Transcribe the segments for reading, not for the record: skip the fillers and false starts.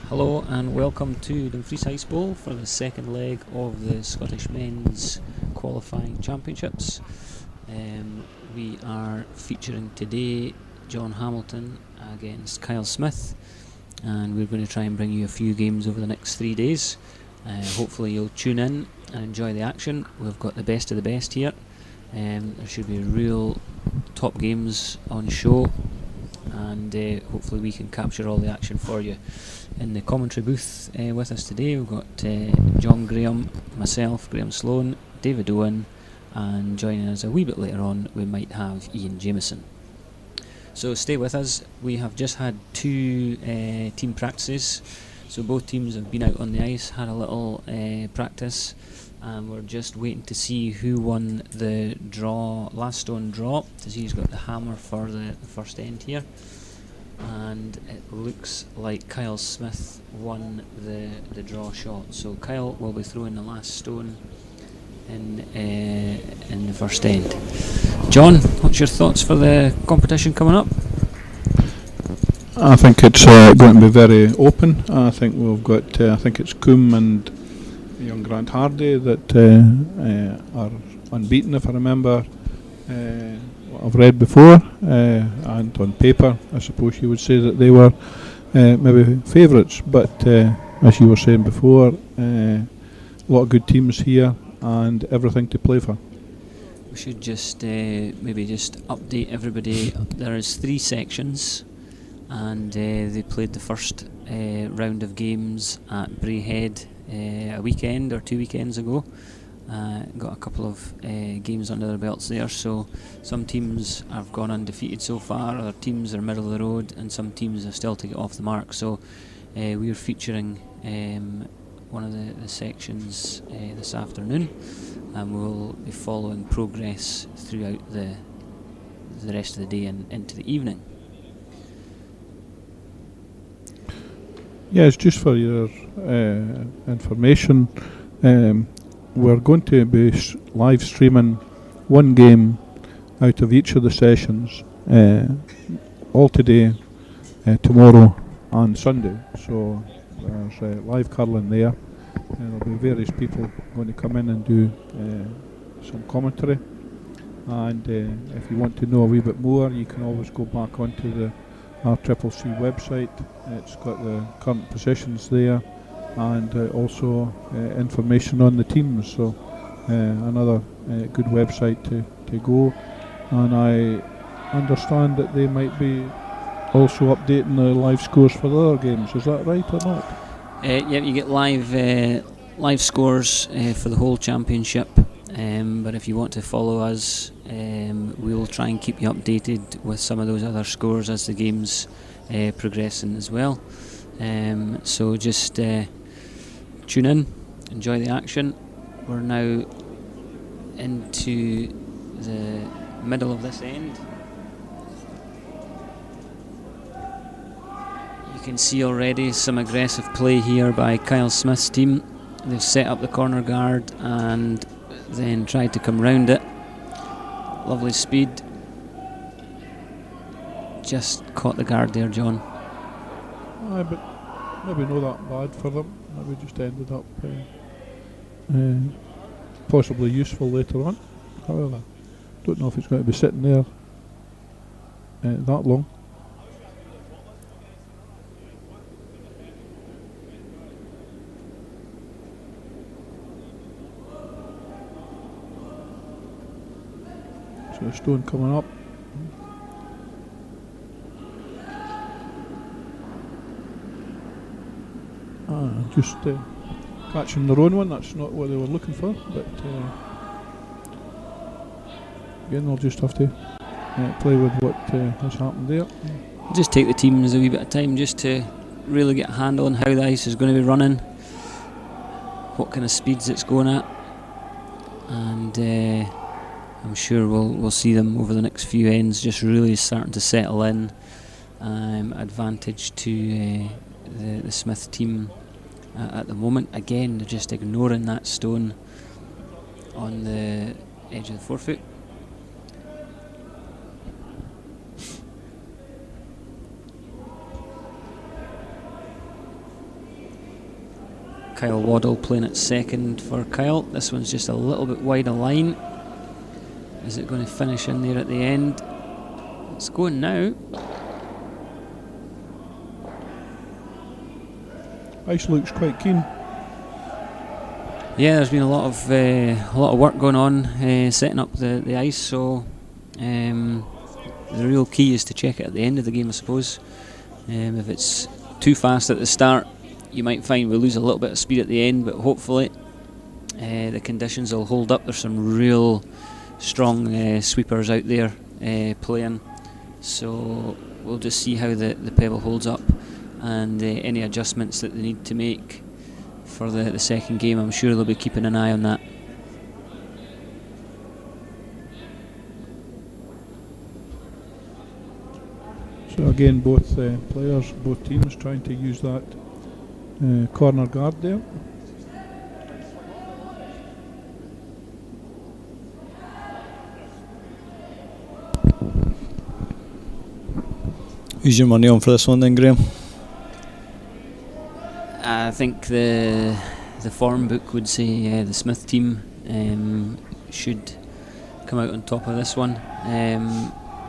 Hello and welcome to Dumfries Ice Bowl for the second leg of the Scottish Men's Qualifying Championships. We are featuring today John Hamilton against Kyle Smith, and we're going to try and bring you a few games over the next 3 days. Hopefully you'll tune in and enjoy the action. We've got the best of the best here. There should be real top games on show, and hopefully we can capture all the action for you. In the commentary booth with us today we've got John Graham, myself, Graham Sloan, David Owen, and joining us a wee bit later on we might have Ian Jameson. So stay with us. We have just had two team practices, so both teams have been out on the ice, had a little practice, and we're just waiting to see who won the last stone draw, to see who's got the hammer for the first end here. And it looks like Kyle Smith won the draw shot, so Kyle will be throwing the last stone in the first end. John, what's your thoughts for the competition coming up? I think it's going to be very open. I think we've got I think it's Coombe and young Grant Hardy that are unbeaten, if I remember what I've read before, and on paper I suppose you would say that they were maybe favourites, but as you were saying before, a lot of good teams here and everything to play for. We should just maybe just update everybody. There is 3 sections, and they played the first round of games at Braehead a weekend or 2 weekends ago. Got a couple of games under their belts there, so some teams have gone undefeated so far, other teams are middle of the road, and some teams are still to get off the mark. So we are featuring one of the sections this afternoon, and we'll be following progress throughout the rest of the day and into the evening. Yes, just for your information, we're going to be live streaming one game out of each of the sessions, all today, tomorrow and Sunday. So there's live curling there, and there'll be various people going to come in and do some commentary. And if you want to know a wee bit more, you can always go back onto the RCCC website. It's got the current positions there, and also information on the teams, so another good website to go. And I understand that they might be also updating the live scores for the other games. Is that right or not? Yeah, you get live scores for the whole championship, but if you want to follow us, we'll try and keep you updated with some of those other scores as the games progressing as well. So just tune in, enjoy the action. We're now into the middle of this end. You can see already some aggressive play here by Kyle Smith's team. They've set up the corner guard and then tried to come round it. Lovely speed. Just caught the guard there, John. Aye, but maybe not that bad for them. Maybe just ended up possibly useful later on. However, don't know if it's going to be sitting there that long. So a stone coming up. Just catching their own one. That's not what they were looking for, but again they'll just have to play with what has happened there. Just take the teams a wee bit of time just to really get a handle on how the ice is going to be running, what kind of speeds it's going at, and I'm sure we'll see them over the next few ends just really starting to settle in. Advantage to the Smith team at the moment. Again, they're just ignoring that stone on the edge of the forefoot. Kyle Waddle playing at second for Kyle. This one's just a little bit wide a line. Is it going to finish in there at the end? It's going now. Ice looks quite keen. Yeah, there's been a lot of work going on setting up the ice. So the real key is to check it at the end of the game, I suppose. If it's too fast at the start, you might find we lose a little bit of speed at the end, but hopefully the conditions will hold up. There's some real strong sweepers out there playing, so we'll just see how the pebble holds up and any adjustments that they need to make for the second game. I'm sure they'll be keeping an eye on that. So again, both players, both teams trying to use that corner guard there. Who's your money on for this one then, Graham? I think the form book would say the Smith team should come out on top of this one.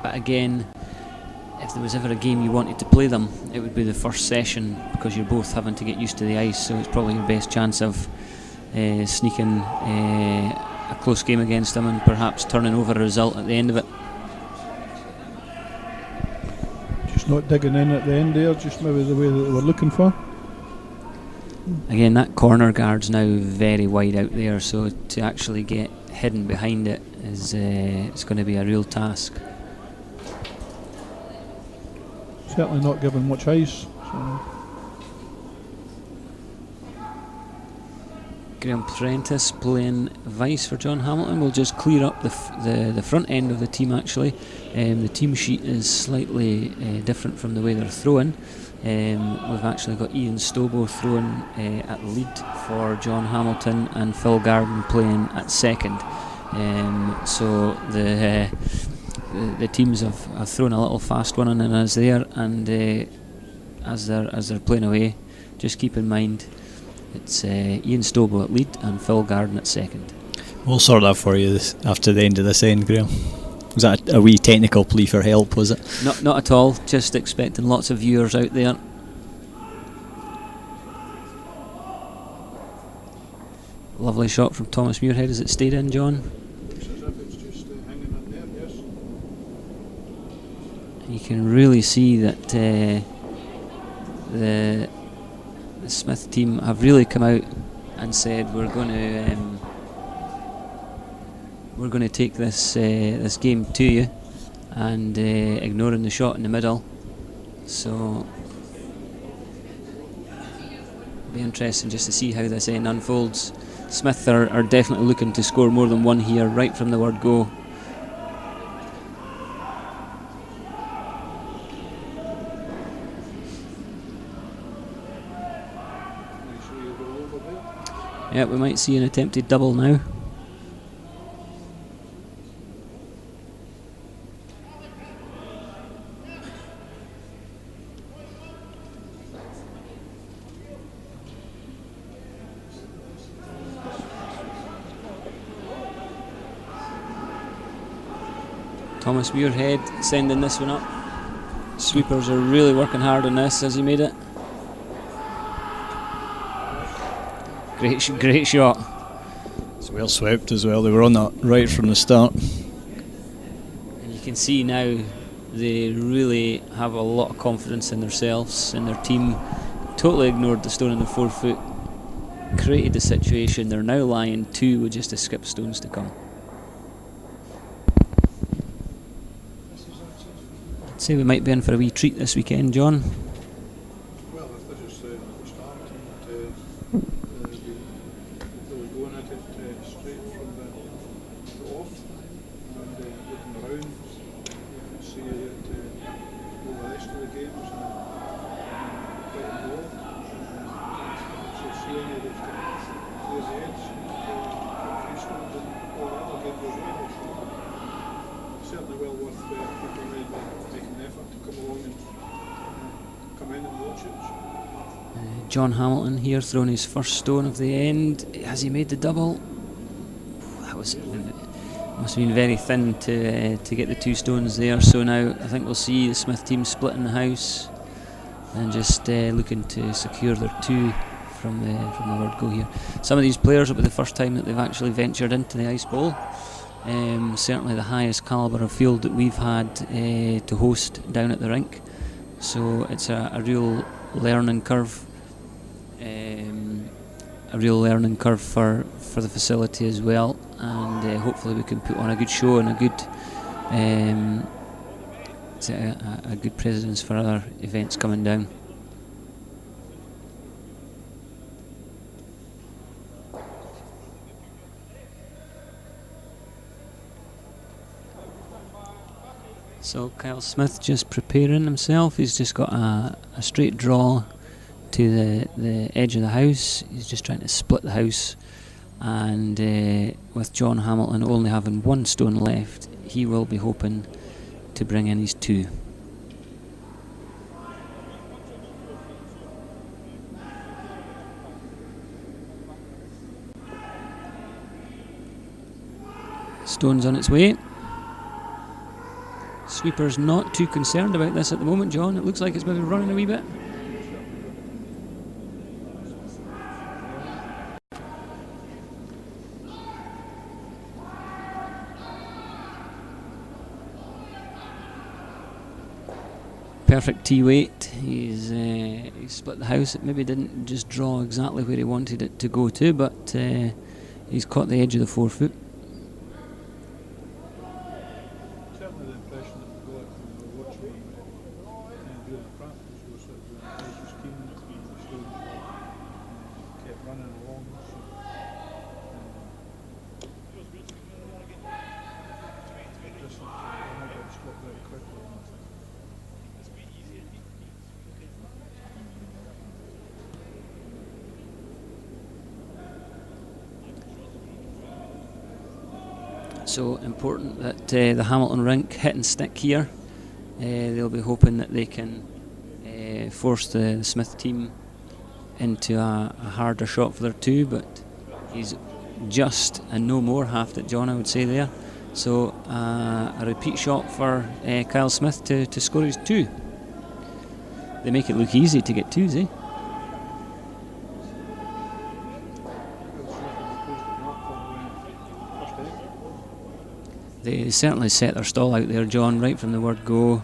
But again, if there was ever a game you wanted to play them, it would be the first session, because you're both having to get used to the ice, so it's probably your best chance of sneaking a close game against them and perhaps turning over a result at the end of it. Just not digging in at the end there, just maybe the way that they were looking for. Again, that corner guard's now very wide out there, so to actually get hidden behind it is it's going to be a real task. Certainly not given much ice. So. Graham Prentice playing vice for John Hamilton. We'll just clear up the front end of the team actually. The team sheet is slightly different from the way they're throwing. We've actually got Ian Stobo throwing at lead for John Hamilton and Phil Garden playing at second. So the teams have thrown a little fast one on us there, and as they're playing away, just keep in mind it's Ian Stobo at lead and Phil Garden at second. We'll sort that for you after the end of this end, Graham. Was that a wee technical plea for help, was it? Not at all, just expecting lots of viewers out there. Lovely shot from Thomas Muirhead. Has it stayed in, John? Looks as if it's just hanging in there, yes. You can really see that the Smith team have really come out and said we're going to take this game to you, and ignoring the shot in the middle. So it'll be interesting just to see how this end unfolds. Smith are definitely looking to score more than one here right from the word go. Yeah, we might see an attempted double now. Thomas Muirhead sending this one up. Sweepers are really working hard on this. Has he made it? Great shot. It's well swept as well. They were on that right from the start. And you can see now they really have a lot of confidence in themselves and their team. Totally ignored the stone in the 4 foot. Created the situation. They're now lying 2 with just a skip stones to come. I'd say we might be in for a wee treat this weekend, John. Well, if this is the start, they were going at it straight from the off, and looking around, you can see that the rest of the game is quite involved. So seeing it clears the edge, freestones and all that will get goes well. Certainly well worth people making an effort to come along and come in and watch it. John Hamilton here throwing his first stone of the end. Has he made the double? That must have been very thin to get the 2 stones there. So now I think we'll see the Smith team splitting the house and just looking to secure their 2 from the word go here. Some of these players, it'll be the first time that they've actually ventured into the Ice Bowl. Certainly the highest calibre of field that we've had to host down at the rink. So it's a real learning curve. A real learning curve for the facility as well, and hopefully we can put on a good show and a good precedence for other events coming down. So Kyle Smith just preparing himself. He's just got a straight draw to the edge of the house. He's just trying to split the house, and with John Hamilton only having 1 stone left, he will be hoping to bring in his 2. Stone's on its way. Sweeper's not too concerned about this at the moment, John. It looks like it's maybe running a wee bit. Perfect tee weight. He's split the house. It maybe didn't just draw exactly where he wanted it to go to, but he's caught the edge of the 4 foot. Certainly the impression that we got when we were watching him doing the practice was that he was keen to be still kept running along. So, just I got stopped very quickly. So important that the Hamilton rink hit and stick here. They'll be hoping that they can force the Smith team into a harder shot for their 2, but he's just and no more halved it, John, I would say there. So a repeat shot for Kyle Smith to score his 2. They make it look easy to get 2s, eh? They certainly set their stall out there, John, right from the word go.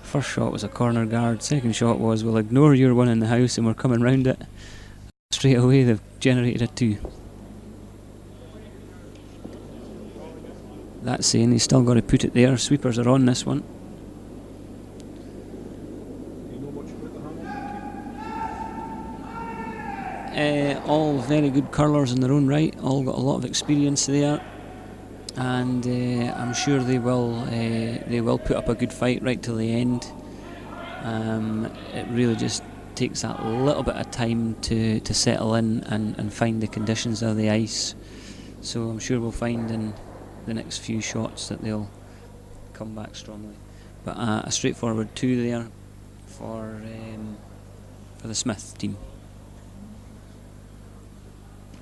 First shot was a corner guard. Second shot was, we'll ignore your 1 in the house and we're coming round it. Straight away they've generated a 2. That's saying he's still got to put it there. Sweepers are on this one. You know much about the Hamilton team? All very good curlers in their own right. All got a lot of experience there. And I'm sure they will put up a good fight right till the end. It really just takes that little bit of time to settle in and find the conditions of the ice. So I'm sure we'll find in the next few shots that they'll come back strongly. But a straightforward 2 there for the Smith team.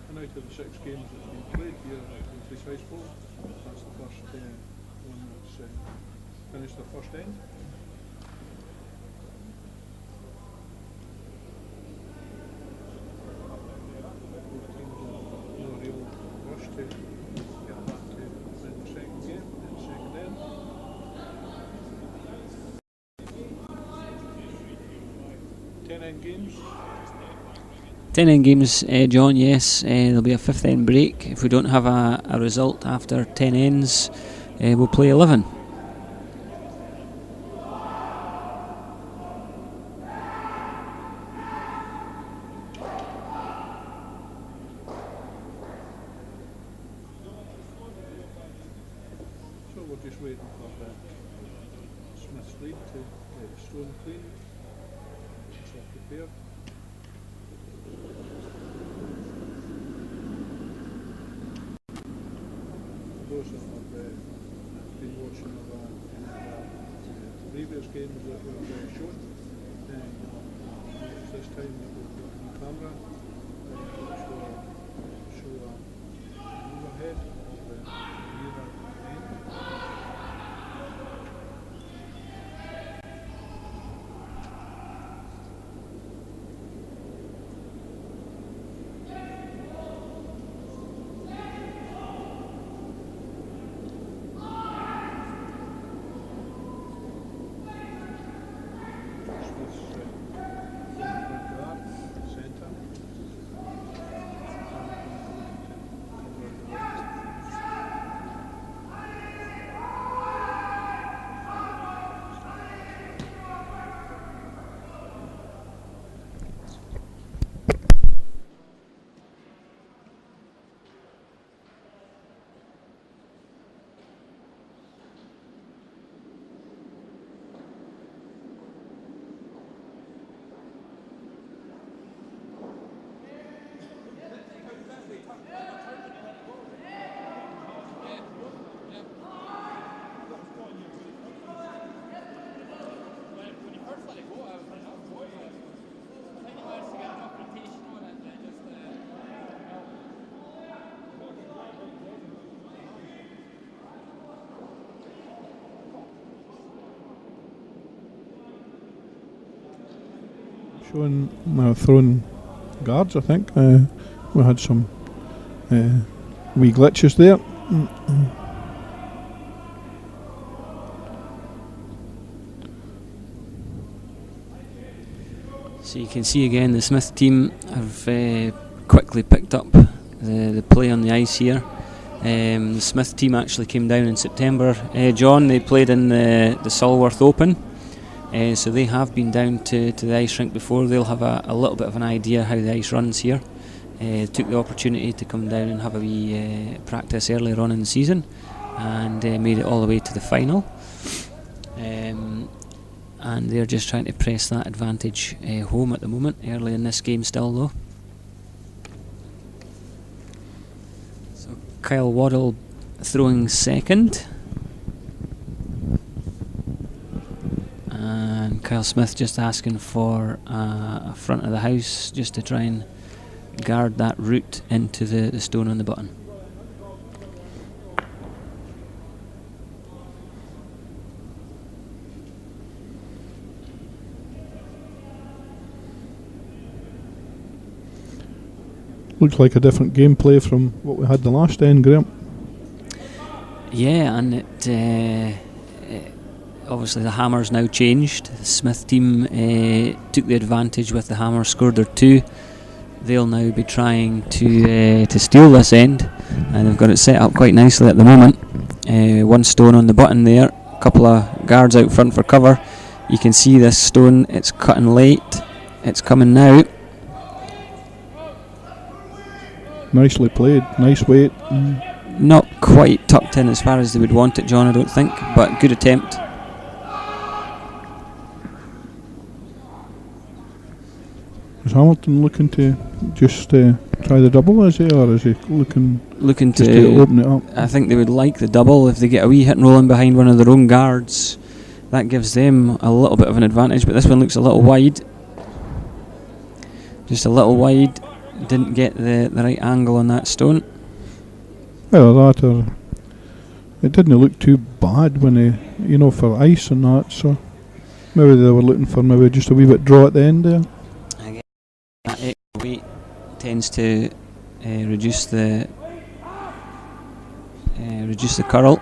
And out of the 6 games that have been played here at the Ice Bowl, that's the first one that's finished the first end. Both teams are no real rush to get back to win the second game and second end. 10 end games. 10 end games, John, yes. There'll be a 5th end break. If we don't have a result after 10 ends, we'll play 11. So we're just waiting for Smith's lead to get the stone clean. It's all prepared. Those that have been watching the previous games that were shown, this time that we've got showing throwing guards, I think. We had some wee glitches there. So you can see again the Smith team have quickly picked up the play on the ice here. The Smith team actually came down in September. John, they played in the Sulworth Open, so they have been down to the ice rink before. They'll have a little bit of an idea how the ice runs here. Took the opportunity to come down and have a wee practice earlier on in the season, and made it all the way to the final. And they're just trying to press that advantage home at the moment, early in this game still though. So Kyle Waddle throwing second, and Kyle Smith just asking for a front of the house just to try and guard that route into the stone on the button. Looks like a different gameplay from what we had the last end, Graham. Yeah, and it obviously the hammer's now changed. The Smith team took the advantage with the hammer, scored their 2. They'll now be trying to steal this end, and they've got it set up quite nicely at the moment. 1 stone on the button there, a couple of guards out front for cover. You can see this stone, it's cutting late, it's coming now. Nicely played, nice weight. Not quite tucked in as far as they would want it, John, I don't think, but good attempt. Is Hamilton looking to just try the double, is he, or is he looking to open it up? I think they would like the double. If they get a wee hit and roll in behind one of their own guards, that gives them a little bit of an advantage, but this one looks a little wide. Just a little wide. Didn't get the right angle on that stone. Well, it didn't look too bad when they, for ice and that, so maybe they were looking for maybe just a wee bit draw at the end there. Again, that extra weight tends to reduce the curl.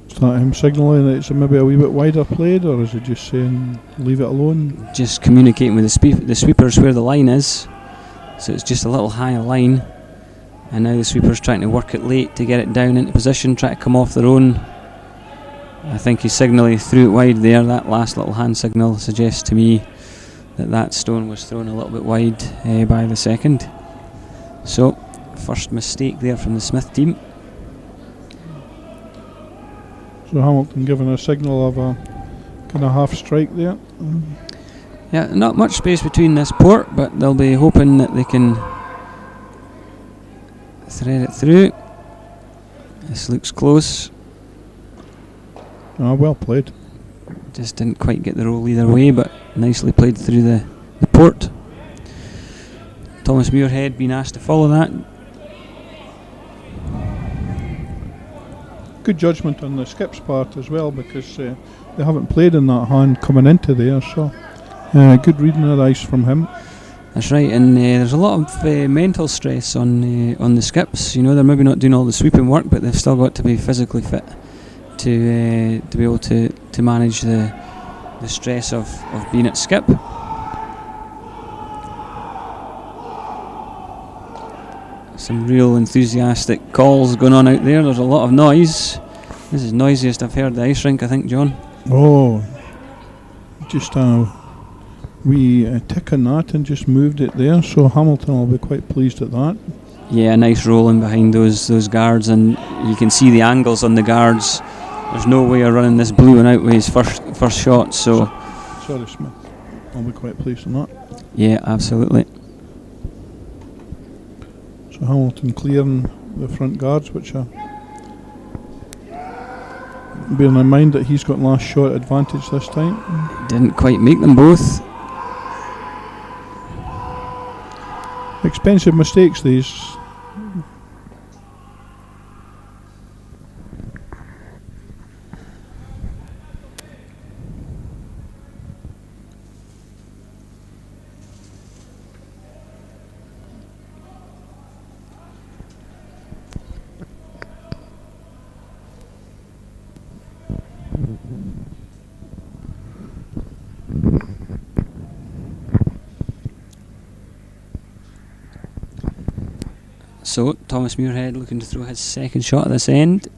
Is that him signalling that it's maybe a wee bit wider played, or is he just saying leave it alone? Just communicating with the sweepers where the line is, so it's just a little higher line, and now the sweeper's trying to work it late to get it down into position, try to come off their own. I think he signally threw it wide there. That last little hand signal suggests to me that stone was thrown a little bit wide by the second. So first mistake there from the Smith team. So Hamilton giving a signal of a kind of half strike there. Yeah, not much space between this port, but they'll be hoping that they can thread it through. This looks close. Well played. Just didn't quite get the roll either way, but nicely played through the port. Thomas Muirhead being asked to follow that. Good judgment on the skip's part as well, because they haven't played in that hand coming into there, so good reading of the ice from him. That's right, and there's a lot of mental stress on the skips. They're maybe not doing all the sweeping work, but they've still got to be physically fit to be able to manage the stress of being at skip. Some real enthusiastic calls going on out there. There's a lot of noise. This is noisiest I've heard the ice rink, I think, John. Oh, just we tick on that and just moved it there, so Hamilton will be quite pleased at that. Yeah, a nice rolling behind those guards, and you can see the angles on the guards. There's no way of running this blue one out with his first shot, so... Sorry, Smith. I'll be quite pleased on that. Yeah, absolutely. So Hamilton clearing the front guards, which are bearing in mind that he's got last shot advantage this time. Didn't quite make them both. Expensive mistakes, these. So, Thomas Muirhead looking to throw his second shot at this end.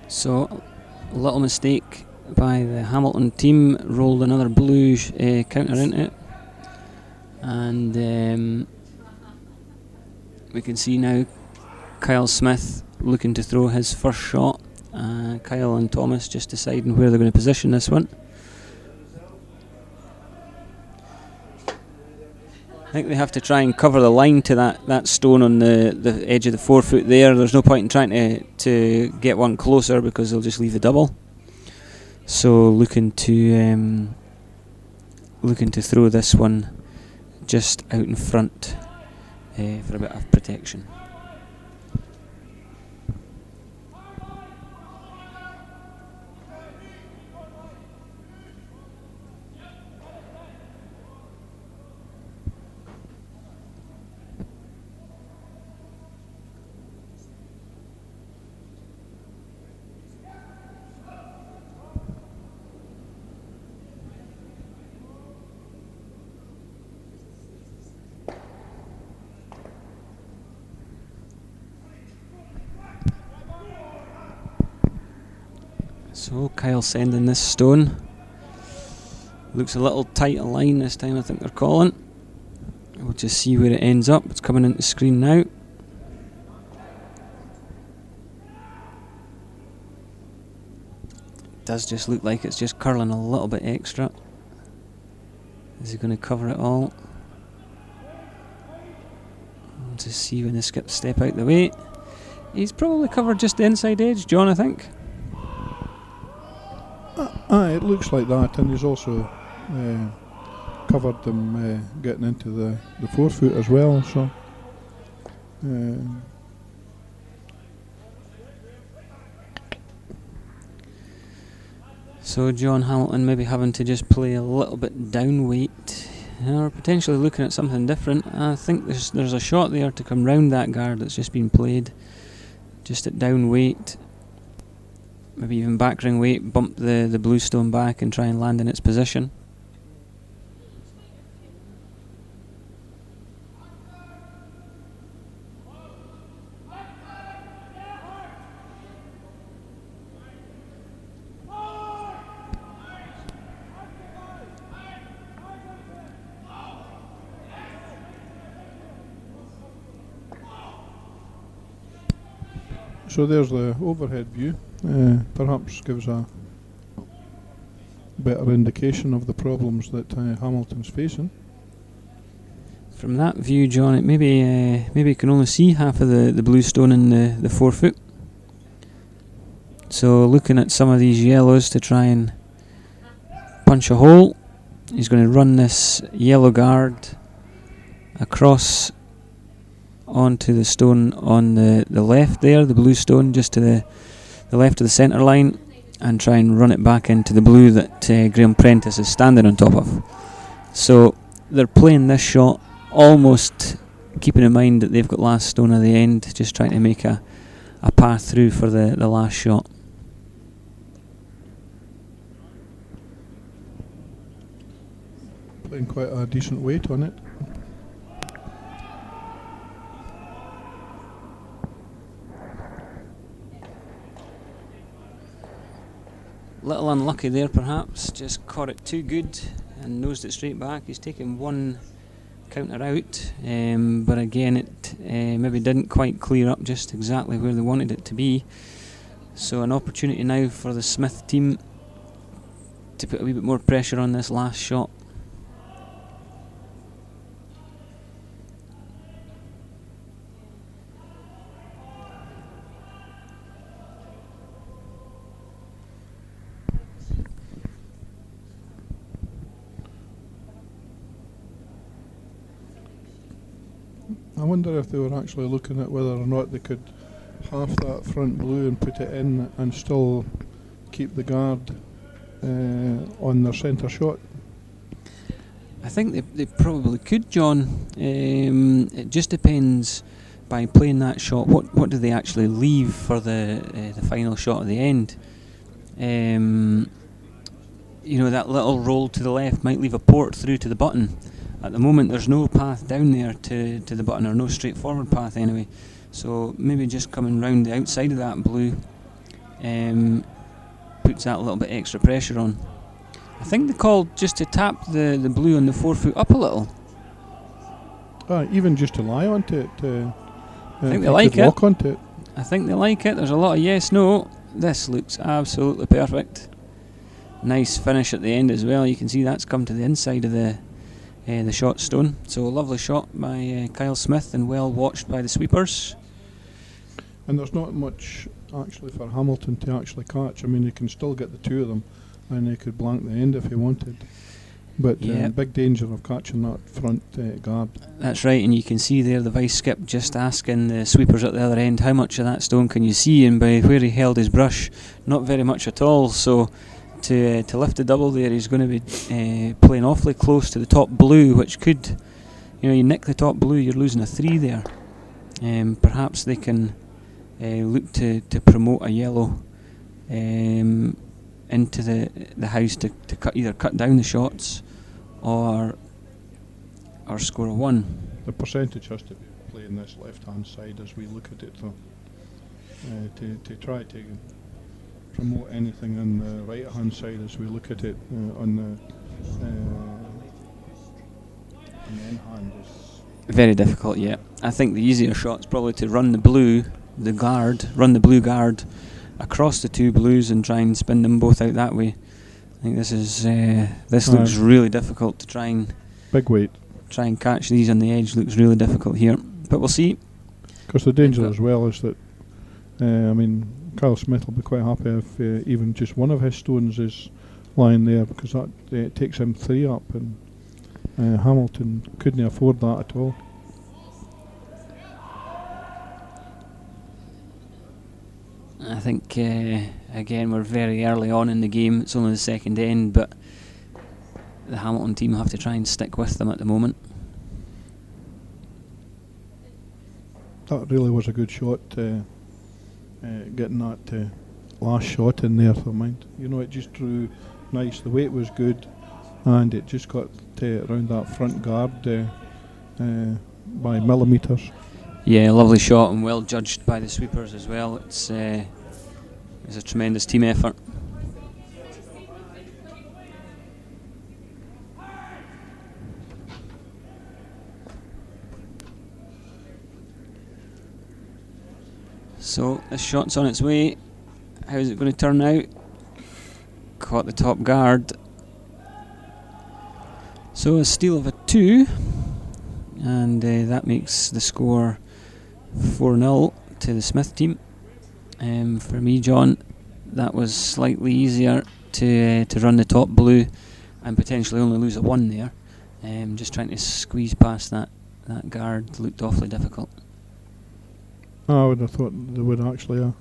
So, a little mistake by the Hamilton team, rolled another blue counter into it, and we can see now Kyle Smith looking to throw his first shot. Kyle and Thomas just deciding where they're going to position this one. I think they have to try and cover the line to that stone on the edge of the 4 foot there. There's no point in trying to get one closer because they'll just leave the double. So looking to throw this one just out in front for a bit of protection. So Kyle sending this stone. Looks a little tight a line this time, I think they're calling. We'll just see where it ends up. It's coming into the screen now. Does just look like it's just curling a little bit extra. Is he going to cover it all? We'll just see when they step out the way. He's probably covered just the inside edge, John, I think. It looks like that, and he's also covered them getting into the 4 foot as well. So so John Hamilton maybe having to just play a little bit down weight, or potentially looking at something different. I think there's a shot there to come round that guard that's just been played, just at down weight. Maybe even back ring weight, bump the blue stone back and try and land in its position. So there's the overhead view. Perhaps gives a better indication of the problems that Hamilton's facing. From that view, John, it maybe you can only see half of the blue stone in the 4 foot. So looking at some of these yellows to try and punch a hole, he's going to run this yellow guard across onto the stone on the left there, the blue stone just to the left of the centre line, and try and run it back into the blue that Graham Prentice is standing on top of. So they're playing this shot almost keeping in mind that they've got last stone at the end, just trying to make a path through for the last shot. Playing quite a decent weight on it. Little unlucky there perhaps, just caught it too good and nosed it straight back. He's taken one counter out, but again it maybe didn't quite clear up just exactly where they wanted it to be. So an opportunity now for the Smith team to put a wee bit more pressure on this last shot. I wonder if they were actually looking at whether or not they could half that front blue and put it in and still keep the guard on their centre shot. I think they probably could, John. It just depends by playing that shot. What do they actually leave for the final shot at the end? You know, that little roll to the left might leave a port through to the button. At the moment there's no path down there to the button, or no straightforward path anyway. So maybe just coming round the outside of that blue puts that a little bit extra pressure on. I think they called just to tap the blue on the 4 foot up a little. Even just to lie onto it. I think they like it. Walk onto it. I think they like it. There's a lot of yes, no. This looks absolutely perfect. Nice finish at the end as well. You can see that's come to the inside of the shot stone. So a lovely shot by Kyle Smith and well watched by the sweepers. And there's not much actually for Hamilton to actually catch. I mean, he can still get the two of them and he could blank the end if he wanted. But big danger of catching that front guard. That's right, and you can see there the vice skip just asking the sweepers at the other end, how much of that stone can you see? And by where he held his brush, not very much at all. So to lift the double there, he's going to be playing awfully close to the top blue, which could, you nick the top blue, you're losing a 3 there. Perhaps they can look to promote a yellow into the house to either cut down the shots or score a 1. The percentage has to be playing this left hand side as we look at it, though, to try to promote anything on the right hand side as we look at it on the end hand is very difficult. Yeah, I think the easier shot is probably to run the blue guard across the two blues and try and spin them both out that way. I think this looks really difficult to try and big weight. Try and catch these on the edge looks really difficult here, but we'll see. Because the danger as well is that I mean, Kyle Smith will be quite happy if even just one of his stones is lying there, because that takes him 3 up, and Hamilton couldn't afford that at all. I think again we're very early on in the game. It's only the second end, but the Hamilton team have to try and stick with them at the moment. That really was a good shot, getting that last shot in there for mine. It just drew nice. The weight was good, and it just got around that front guard by millimetres. Yeah, lovely shot and well judged by the sweepers as well. It's a tremendous team effort. So this shot's on its way. How's it going to turn out? Caught the top guard. So a steal of a 2, and that makes the score 4-0 to the Smith team. For me, John, that was slightly easier to run the top blue and potentially only lose a 1 there. Just trying to squeeze past that guard looked awfully difficult. I would have thought they would actually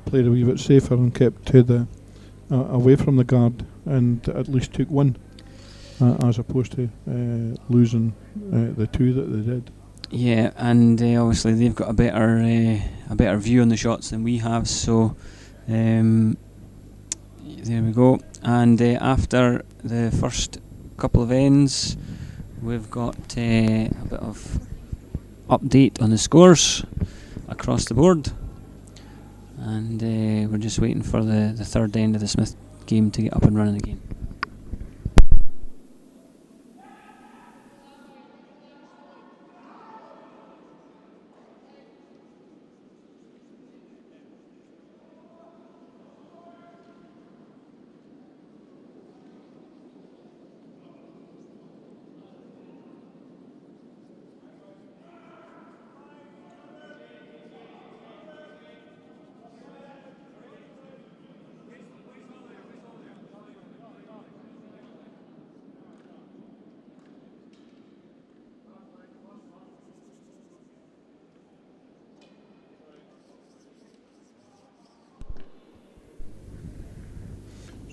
played a wee bit safer and kept to the away from the guard and at least took 1 as opposed to losing the 2 that they did. Yeah, and obviously they've got a better view on the shots than we have, so there we go. And after the first couple of ends, we've got a bit of update on the scores across the board, and we're just waiting for the third end of the Smith game to get up and running again.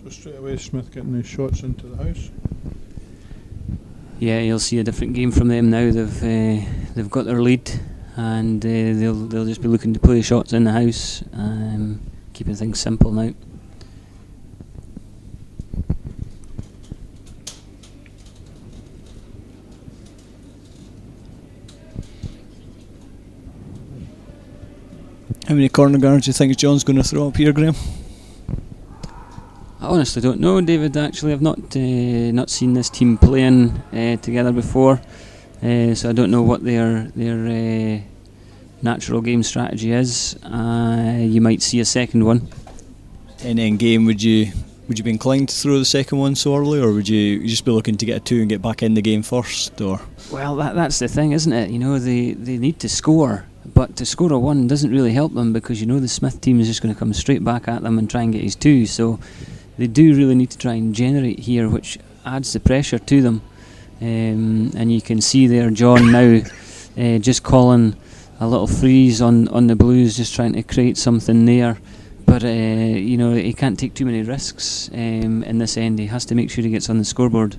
So straight away Smith getting these shots into the house. Yeah, you'll see a different game from them now. They've got their lead, and they'll just be looking to play shots in the house, keeping things simple now. How many corner guards do you think John's going to throw up here, Graham? I honestly don't know, David. Actually, I've not seen this team playing together before, so I don't know what their natural game strategy is. You might see a second one. 10-end game, would you be inclined to throw the second one so early, or would you just be looking to get a 2 and get back in the game first? Or Well, that's the thing, isn't it? You know, they need to score, but to score a 1 doesn't really help them, because you know the Smith team is just going to come straight back at them and try and get his 2. So they do really need to try and generate here, which adds the pressure to them. And you can see there John now just calling a little freeze on the Blues, just trying to create something there. But you know, he can't take too many risks in this end. He has to make sure he gets on the scoreboard.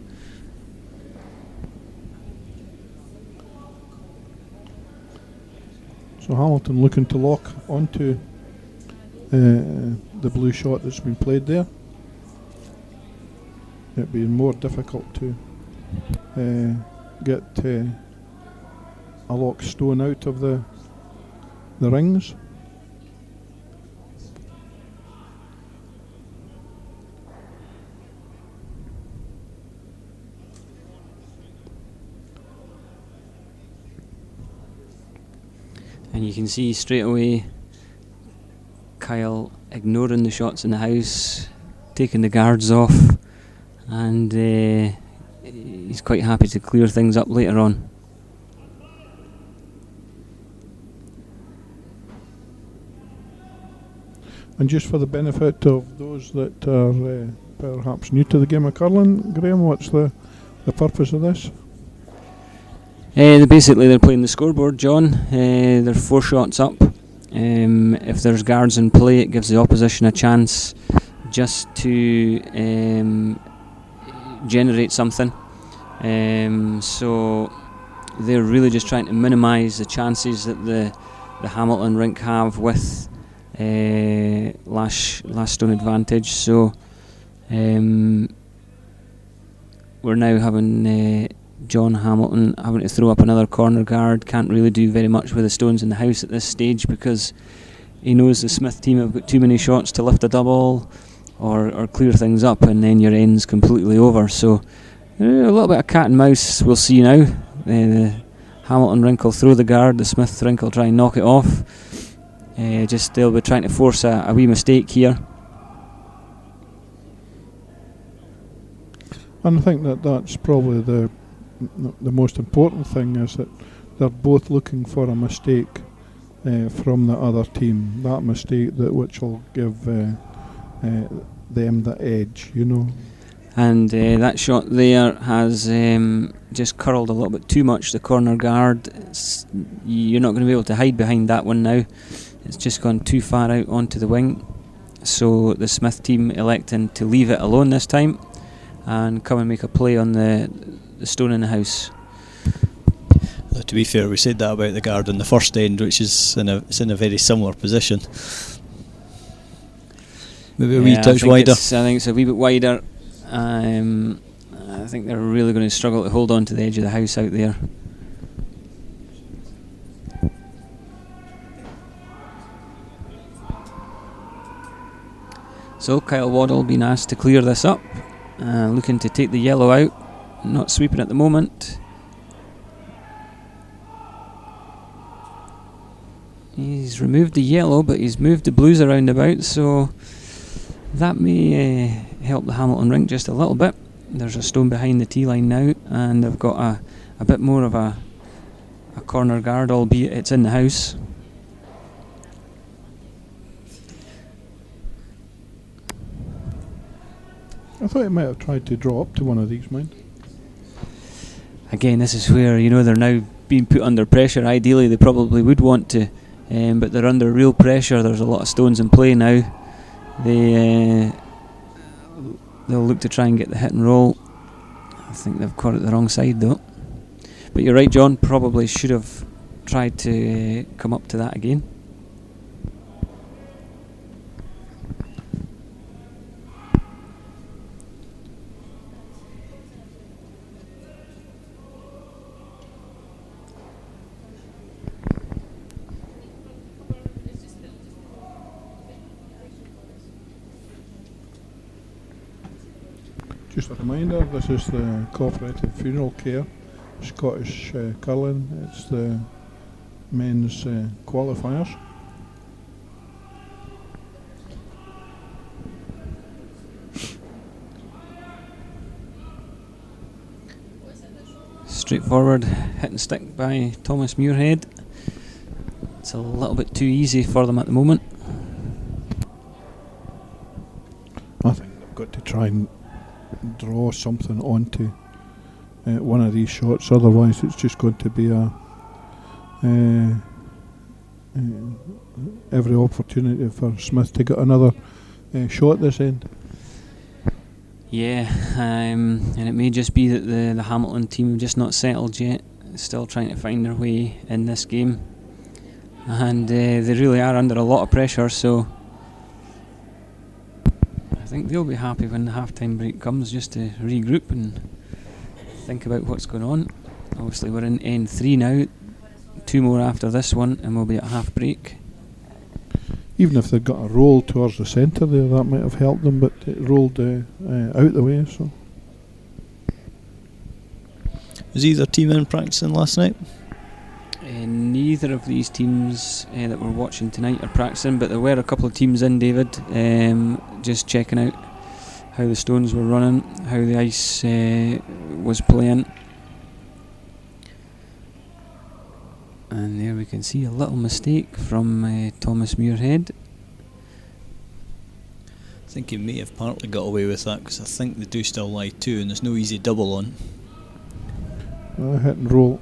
So Hamilton looking to lock onto the blue shot that's been played there. It being more difficult to get a lock stone out of the rings. And you can see straight away Kyle ignoring the shots in the house, taking the guards off, and he's quite happy to clear things up later on. And just for the benefit of those that are perhaps new to the game of curling, Graham, what's the purpose of this? Basically they're playing the scoreboard, John. They're 4 shots up. If there's guards in play, it gives the opposition a chance just to generate something. So they're really just trying to minimise the chances that the Hamilton rink have with last stone advantage. So we're now having John Hamilton having to throw up another corner guard. Can't really do very much with the stones in the house at this stage, because he knows the Smith team have got too many shots to lift a double or clear things up, and then your end's completely over. So a little bit of cat and mouse we'll see now. The Hamilton rink will throw the guard, the Smith rink will try and knock it off. Just they'll be trying to force a wee mistake here. And I think that's probably the most important thing, is that they're both looking for a mistake from the other team. That mistake which will give them the edge, you know. And that shot there has just curled a little bit too much. The corner guard, you're not going to be able to hide behind that one now. It's just gone too far out onto the wing. So the Smith team electing to leave it alone this time and come and make a play on the stone in the house. To be fair, we said that about the guard in the first end, which is in a very similar position. Maybe a wee touch wider. I think it's a wee bit wider. I think they're really going to struggle to hold on to the edge of the house out there. So Kyle Waddle being asked to clear this up, looking to take the yellow out, not sweeping at the moment. He's removed the yellow, but he's moved the blues around about, so that may help the Hamilton rink just a little bit. There's a stone behind the tee line now, and they've got a bit more of a corner guard, albeit it's in the house. I thought he might have tried to draw up to one of these, mind. Again, this is where, you know, they're now being put under pressure. Ideally they probably would want to, but they're under real pressure. There's a lot of stones in play now. They'll look to try and get the hit and roll. I think they've caught it the wrong side though. But you're right, John, probably should have tried to come up to that again. Just a reminder, this is the Cooperative Funeral Care Scottish Curling. It's the men's qualifiers. Straightforward hit and stick by Thomas Muirhead. It's a little bit too easy for them at the moment. I think they've got to try and draw something onto one of these shots, otherwise it's just going to be every opportunity for Smith to get another shot this end. Yeah, and it may just be that the Hamilton team have just not settled yet, still trying to find their way in this game, and they really are under a lot of pressure, so I think they'll be happy when the half-time break comes, just to regroup and think about what's going on. Obviously we're in N3 now, 2 more after this one and we'll be at half break. Even if they've got a roll towards the centre there, that might have helped them, but it rolled out the way. So, was either team in practicing last night? Neither of these teams that we're watching tonight are practicing, but there were a couple of teams in, David, just checking out how the stones were running, how the ice was playing. And there we can see a little mistake from Thomas Muirhead. I think he may have partly got away with that, because I think they do still lie 2 and there's no easy double on. Hit and roll.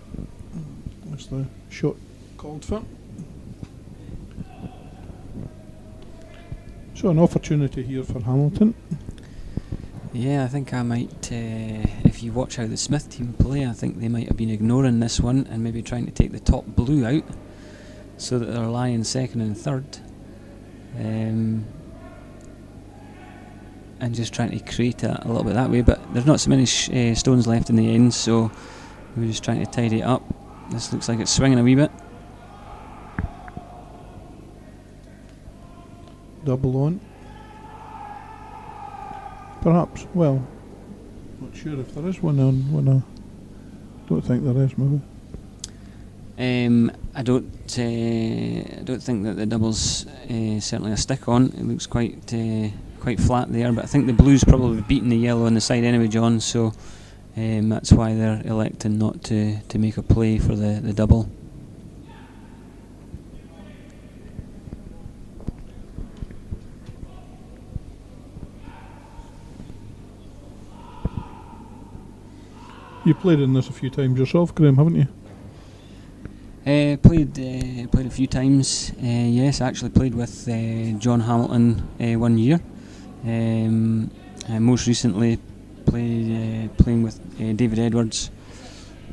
That's the shot called for. So an opportunity here for Hamilton. Yeah, I think I might, if you watch how the Smith team play, I think they might have been ignoring this one and maybe trying to take the top blue out so that they're lying second and third, and just trying to create a little bit that way, but there's not so many stones left in the end, so we're just trying to tidy it up. This looks like it's swinging a wee bit. Double on. Perhaps, well, not sure if there is one on. Don't think there is, maybe. I don't think that the double's certainly a stick on. It looks quite flat there, but I think the blue's probably beaten the yellow on the side anyway, John. So that's why they're electing not to make a play for the double. You played in this a few times yourself, Graham, haven't you? Played a few times. Yes, I actually played with John Hamilton 1 year. Most recently, playing with David Edwards.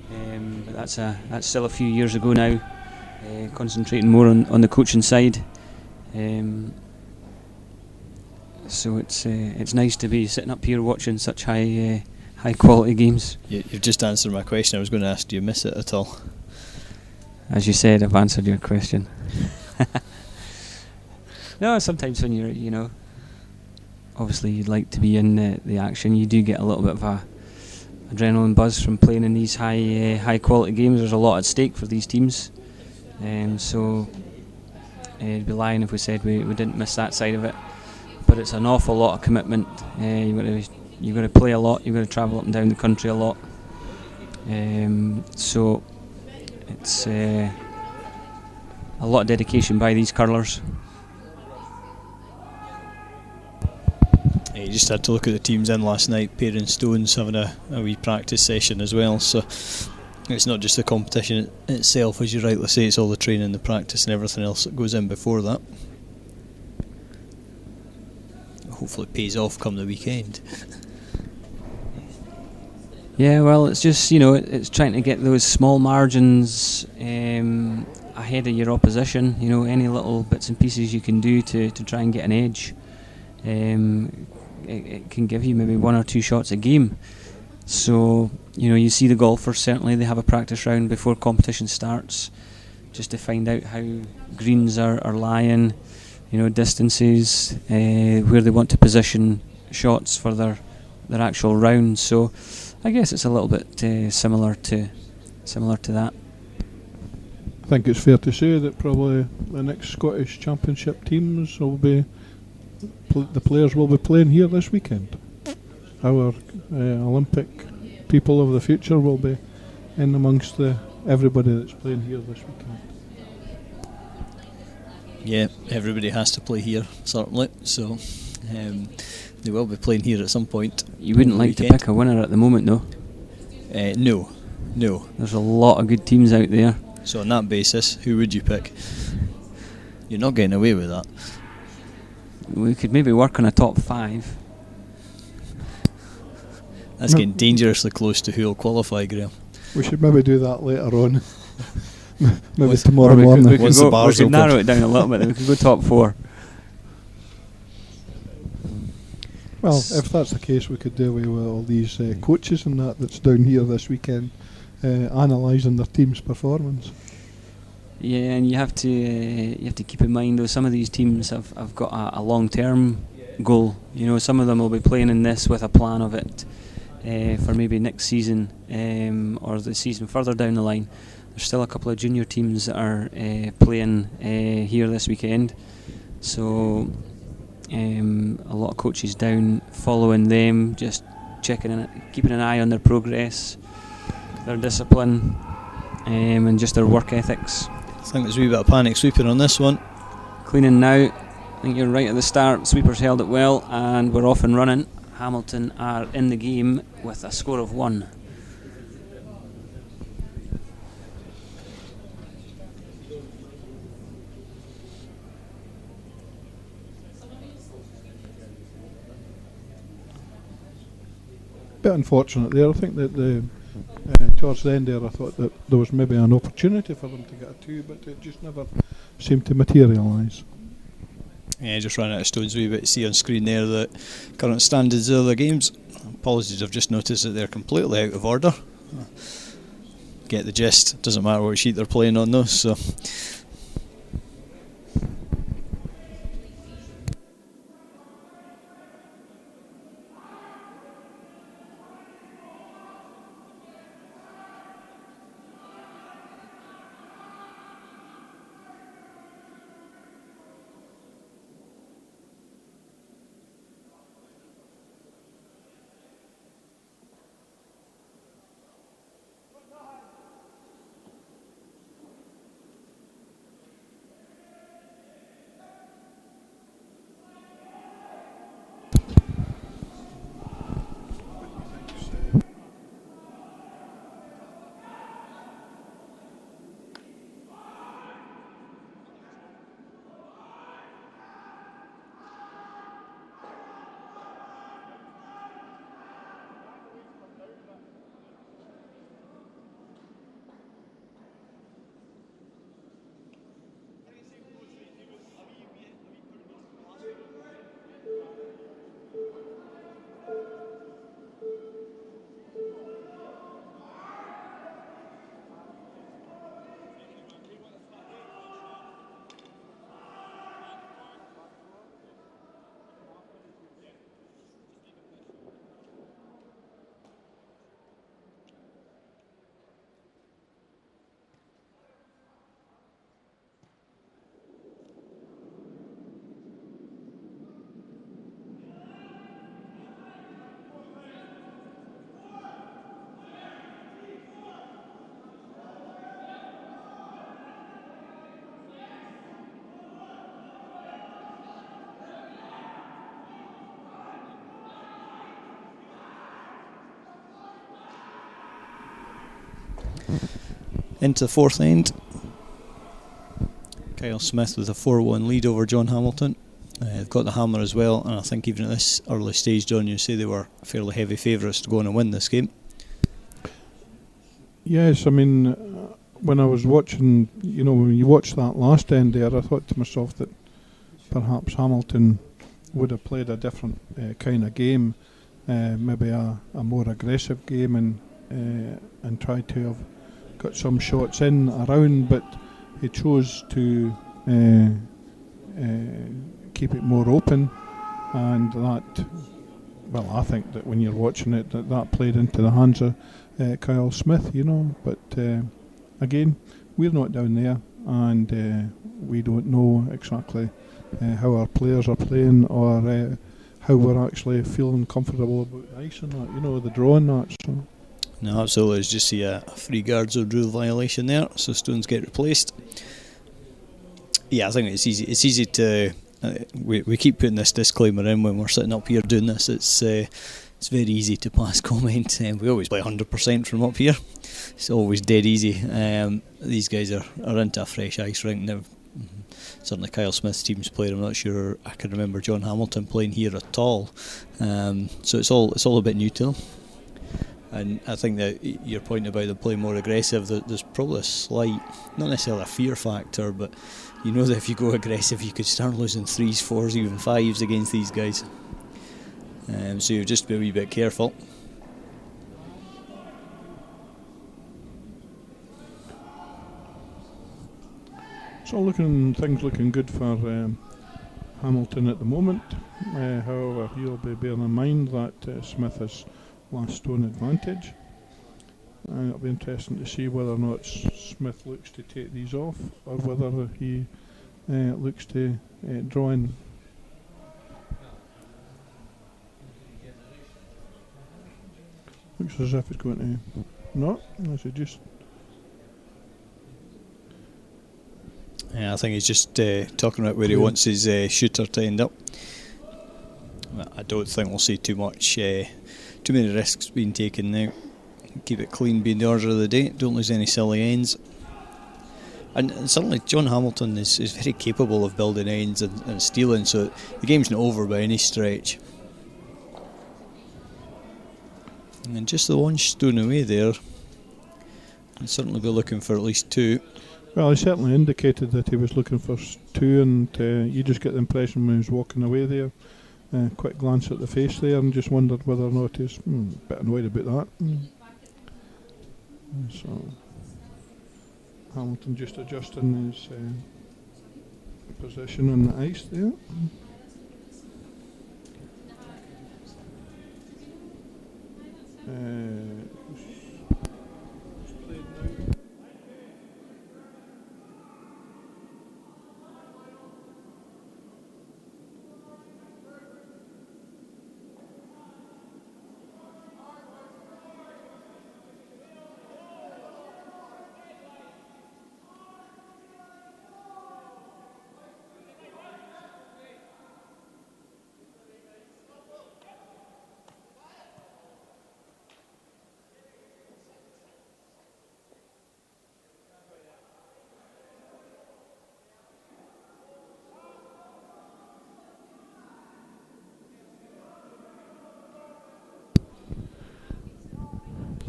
But that's still a few years ago now. Concentrating more on the coaching side. So it's nice to be sitting up here watching such high quality games. You've just answered my question. I was going to ask, do you miss it at all? As you said, I've answered your question. No, sometimes when you're, obviously you'd like to be in the action. You do get a little bit of a adrenaline buzz from playing in these high quality games. There's a lot at stake for these teams, so it'd be lying if we said we didn't miss that side of it. But it's an awful lot of commitment. You've got to play a lot. You've got to travel up and down the country a lot. So it's a lot of dedication by these curlers. You just had to look at the teams in last night. Pair and Stones having a wee practice session as well. So it's not just the competition itself, as you rightly say. It's all the training, the practice, and everything else that goes in before that. Hopefully, it pays off come the weekend. Yeah, well, it's just it's trying to get those small margins ahead of your opposition. Any little bits and pieces you can do to try and get an edge. It can give you maybe 1 or 2 shots a game. So you see the golfers, certainly they have a practice round before competition starts, just to find out how greens are lying, distances, where they want to position shots for their actual round. So I guess it's a little bit similar to that. I think it's fair to say that probably the next Scottish Championship teams will be the players will be playing here this weekend. Our Olympic people of the future will be in amongst everybody that's playing here this weekend. Yeah, everybody has to play here, certainly. So they will be playing here at some point. You wouldn't like to pick a winner at the moment, though? No. There's a lot of good teams out there. So on that basis, who would you pick? You're not getting away with that. We could maybe work on a top 5. That's getting dangerously close to who'll qualify, Graham. We should maybe do that later on. Maybe tomorrow morning. We could narrow it down a little bit. Then we could go top 4. Well, if that's the case, we could do away with all these coaches and that's down here this weekend, analysing their team's performance. Yeah, and you have to keep in mind though, some of these teams have got a long-term goal. Some of them will be playing in this with a plan of it for maybe next season or the season further down the line. There's still a couple of junior teams that are playing here this weekend, so a lot of coaches down following them, just keeping an eye on their progress, their discipline, and just their work ethics. I think there's a wee bit of panic sweeping on this one. Cleaning now. I think you're right at the start. Sweepers held it well, and we're off and running. Hamilton are in the game with a score of 1. Bit unfortunate there. I think that towards the end there, I thought that there was maybe an opportunity for them to get a 2, but it just never seemed to materialise. Yeah, just ran out of stones a wee bit. See on screen there the current standings of the games. Apologies, I've just noticed that they're completely out of order. Get the gist. Doesn't matter what sheet they're playing on though. So. into the fourth end. Kyle Smith with a 4-1 lead over John Hamilton. They've got the hammer as well, and I think even at this early stage, John, you say they were fairly heavy favourites to go on and win this game. Yes, I mean, when I was watching, when you watched that last end there, I thought to myself that perhaps Hamilton would have played a different kind of game, maybe a more aggressive game, and tried to have got some shots in around, but he chose to keep it more open, and that, well, I think that when you're watching it, that played into the hands of Kyle Smith, but again, we're not down there, and we don't know exactly how our players are playing, or how we're actually feeling comfortable about the ice and that, the draw and that. So. No, absolutely. It's just a free guards or rule violation there, so stones get replaced. Yeah, I think it's easy. It's easy to. We keep putting this disclaimer in when we're sitting up here doing this. It's very easy to pass comment. We always play 100% from up here. It's always dead easy. These guys are into a fresh ice rink now. Certainly Kyle Smith's team's played. I'm not sure I can remember John Hamilton playing here at all. So it's all a bit new to them. And I think that your point about them playing more aggressive, there's probably a slight, not necessarily a fear factor, but you know that if you go aggressive, you could start losing 3s, 4s, even 5s against these guys. So you've just to be a wee bit careful. So things looking good for Hamilton at the moment. However, you'll be bearing in mind that Smith has last stone advantage, and it'll be interesting to see whether or not Smith looks to take these off, or whether he looks to draw in. Looks as if it's going to not. Is it just? Yeah, I think he's just talking about where he wants his shooter to end up. I don't think we'll see too many risks being taken now. Keep it clean being the order of the day. Don't lose any silly ends. And certainly John Hamilton is very capable of building ends and stealing, so the game's not over by any stretch. And just the one stone away there, he'll certainly be looking for at least 2. Well, he certainly indicated that he was looking for 2, and you just get the impression when he was walking away there, quick glance at the face there, and just wondered whether or not he's a bit annoyed about that. So Hamilton just adjusting his position on the ice there.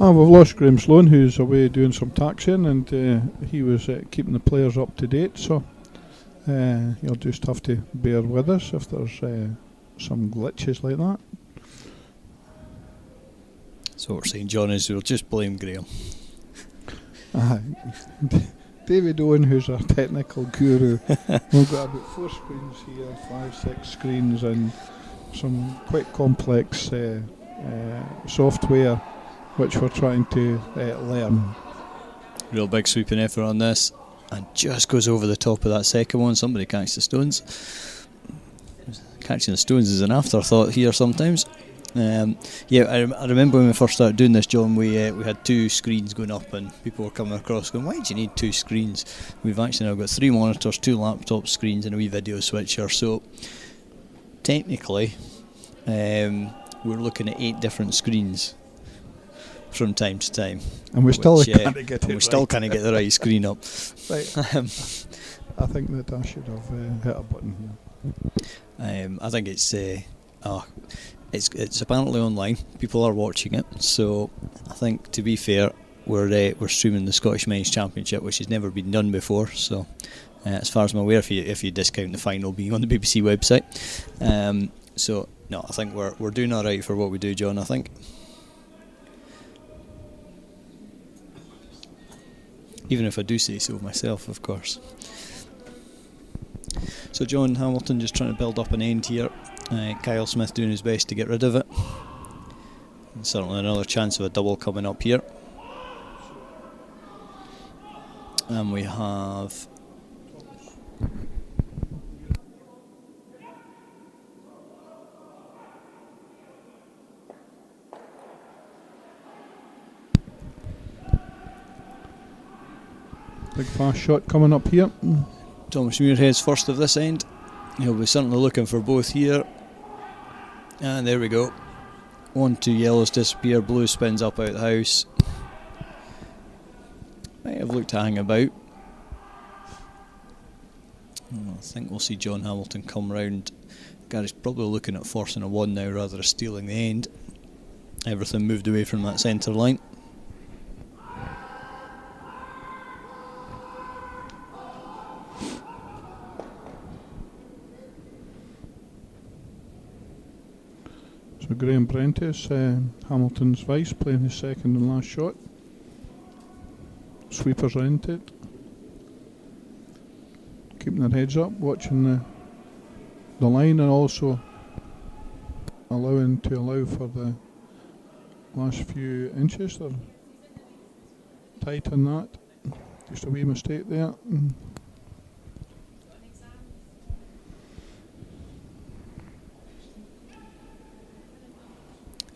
We've lost Graham Sloan, who's away doing some taxiing, and he was keeping the players up to date, so you'll just have to bear with us if there's some glitches like that. So what we're saying, John, is we'll just blame Graham. David Owen, who's our technical guru, we've got about 4 screens here, 5, 6 screens, and some quite complex software which we're trying to learn. Real big sweeping effort on this, and just goes over the top of that second one. Somebody catch the stones. Catching the stones is an afterthought here sometimes. I remember when we first started doing this, John, we had 2 screens going up, and people were coming across going, why do you need 2 screens? We've actually now got 3 monitors, 2 laptop screens, and a wee video switcher, so technically we're looking at 8 different screens. from time to time. And we still which, can't get and it we still right. can't get the right screen up. Right. I think that I should have hit a button here. I think it's apparently online. People are watching it, so I think, to be fair, we're streaming the Scottish Men's Championship, which has never been done before. So, as far as I'm aware, if you discount the final being on the BBC website, so no, I think we're doing all right for what we do, John. I think. Even if I do say so myself, of course. So John Hamilton just trying to build up an end here. Kyle Smith doing his best to get rid of it. And certainly another chance of a double coming up here. And we have... Big fast shot coming up here. Thomas Muirhead's first of this end. He'll be certainly looking for both here. And there we go. 1-2 yellows disappear, blue spins up out the house. Might have looked to hang about. I think we'll see John Hamilton come round. Gary's probably looking at forcing a 1 now rather than stealing the end. Everything moved away from that centre line. So Graham Prentice, Hamilton's vice, playing his second and last shot. Sweepers are into it. Keeping their heads up, watching the line, and also allow for the last few inches. They're tight on that. Just a wee mistake there.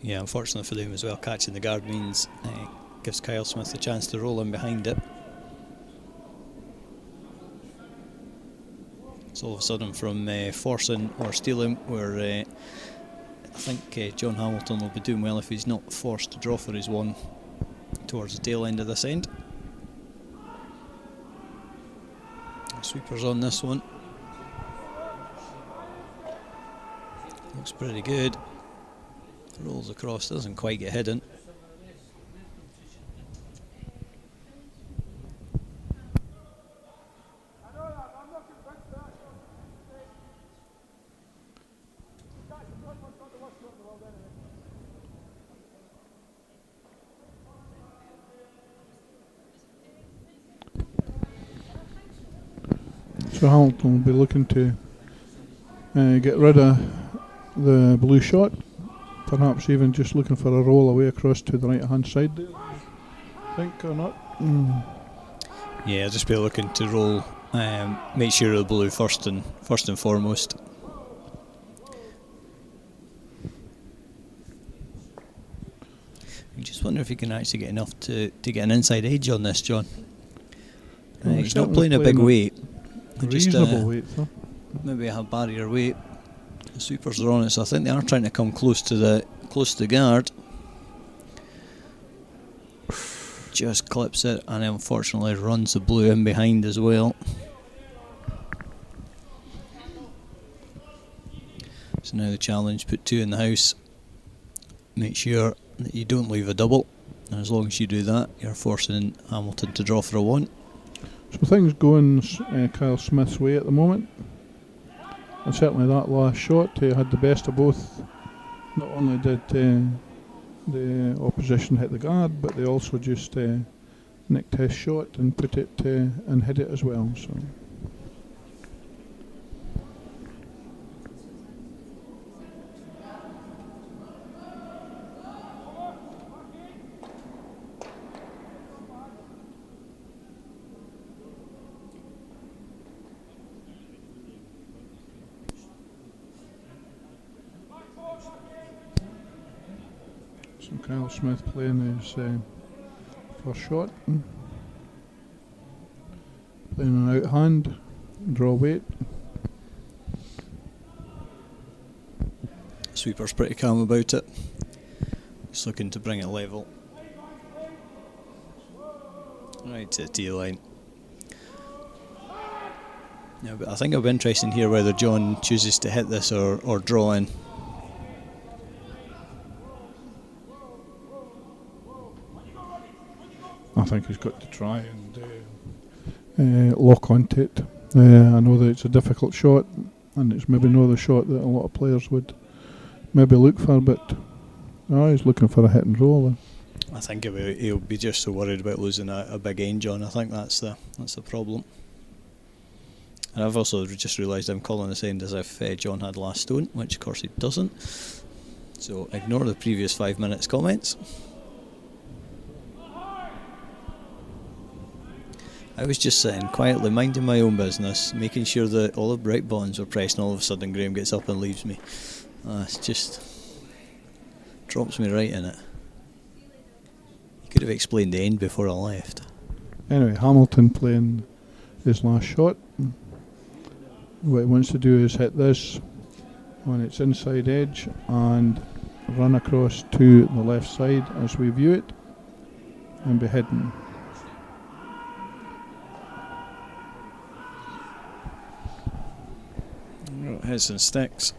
Yeah, unfortunately for them as well, catching the guard means gives Kyle Smith a chance to roll in behind it. So all of a sudden, from forcing or stealing, where I think John Hamilton will be doing well if he's not forced to draw for his 1 towards the tail end of this end. Sweepers on this one. Looks pretty good. Rolls across, doesn't quite get hidden. So Hamilton will be looking to get rid of the blue shot. Perhaps even just looking for a roll away across to the right hand side there. Think or not? Yeah, just be looking to roll, make sure the blue first and foremost. I just wonder if he can actually get enough to get an inside edge on this, John. He's not playing a big weight. Reasonable weight, though. Maybe a barrier weight. The sweepers are on it, so I think they are trying to come close to the guard. Just clips it, and unfortunately runs the blue in behind as well. So now the challenge: put 2 in the house. Make sure that you don't leave a double, and as long as you do that, you're forcing Hamilton to draw for a 1. So things going Kyle Smith's way at the moment. And certainly that last shot had the best of both. Not only did the opposition hit the guard, but they also just nicked his shot and put it and hit it as well. So. Kyle Smith playing his first shot. Playing an out hand, draw weight. Sweeper's pretty calm about it. Just looking to bring it level. Right to the tee line. Yeah, but I think it'll be interesting here whether John chooses to hit this or draw in. I think he's got to try and lock onto it. I know that it's a difficult shot, and it's maybe not the shot that a lot of players would maybe look for, but he's looking for a hit and roll there. I think he'll be just so worried about losing a big end, John. I think that's the problem. And I've also just realised I'm calling this end as if John had last stone, which of course he doesn't. So ignore the previous 5 minutes comments. I was just sitting quietly minding my own business, making sure that all the bright buttons were pressed, and all of a sudden Graham gets up and leaves me. It just drops me right in it. He could have explained the end before I left. Anyway, Hamilton playing his last shot. What he wants to do is hit this on its inside edge and run across to the left side as we view it and be hidden. Hits and sticks.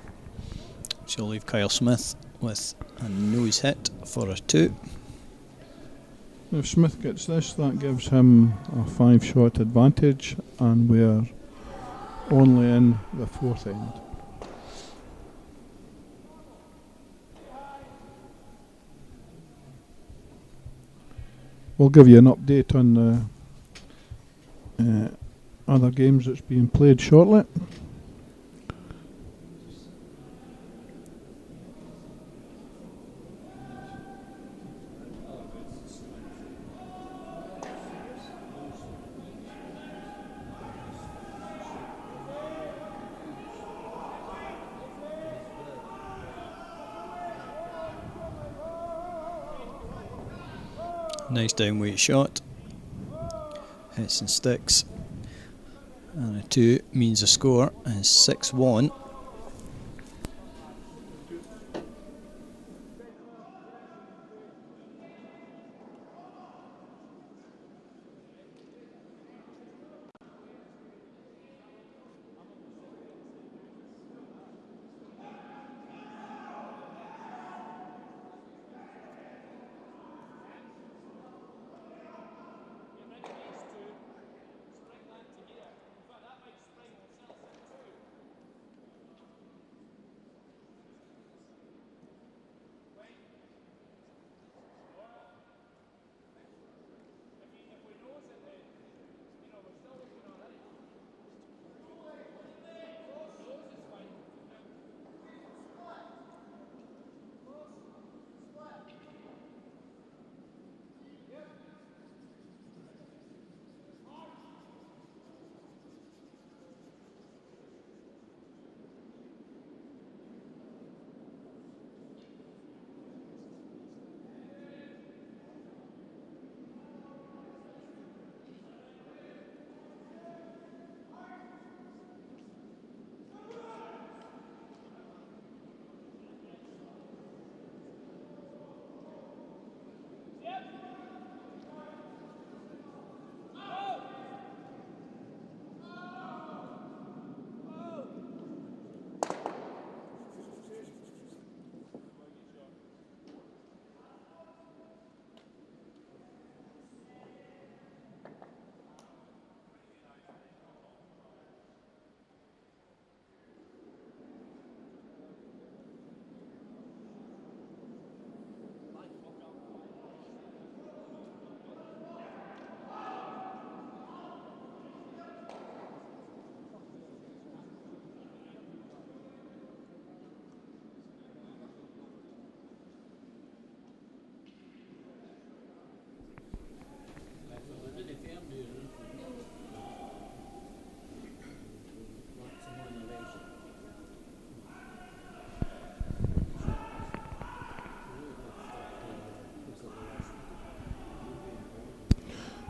She'll leave Kyle Smith with a nose hit for a 2. If Smith gets this, that gives him a 5-shot advantage, and we're only in the 4th end. We'll give you an update on the other games that's being played shortly. Nice downweight shot. Hits and sticks. And a 2 means the score is 6-1.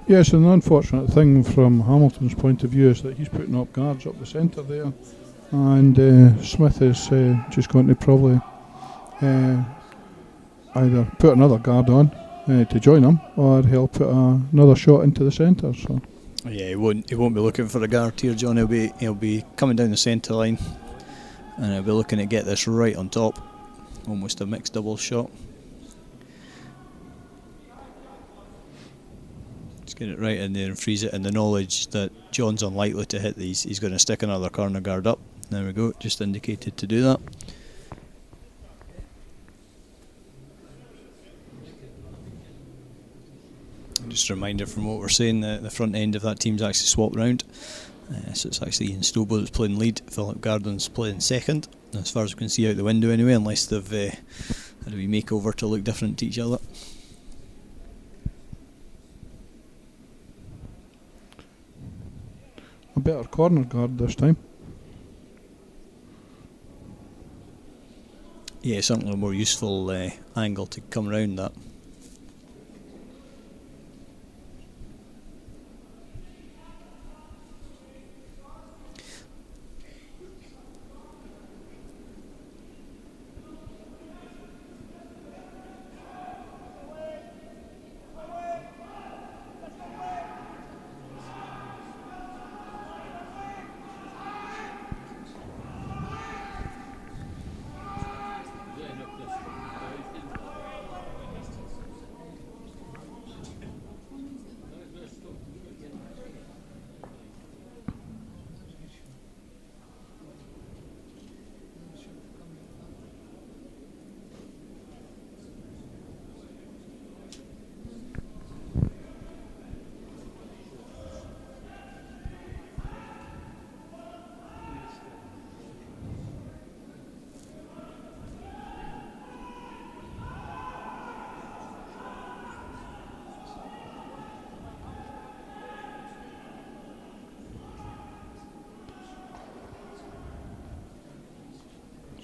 Yes, and the unfortunate thing from Hamilton's point of view is that he's putting up guards up the centre there, and Smith is just going to probably either put another guard on to join him, or he'll put another shot into the centre. So yeah, he won't be looking for a guard here, John. He'll be coming down the centre line, and he'll be looking to get this right on top, almost a mixed double shot. Just get it right in there and freeze it, in the knowledge that John's unlikely to hit these. He's going to stick another corner guard up. There we go, just indicated to do that. Just a reminder from what we're saying, the front end of that team's actually swapped round. So it's actually Ian Stobo that's playing lead, Philip Gardon's playing second, as far as we can see out the window anyway, unless they've had a wee makeover to look different to each other. a better corner guard this time. Yeah, certainly a more useful angle to come around that.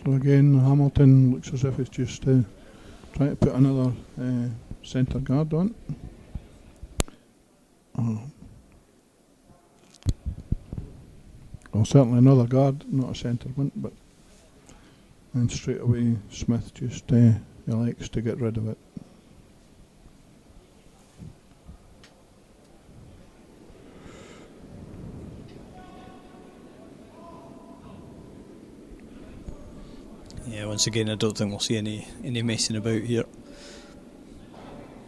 So again, Hamilton looks as if he's just trying to put another centre guard on. Well, certainly another guard, not a centre one, but and straight away Smith just he likes to get rid of it. Yeah, once again, I don't think we'll see any messing about here.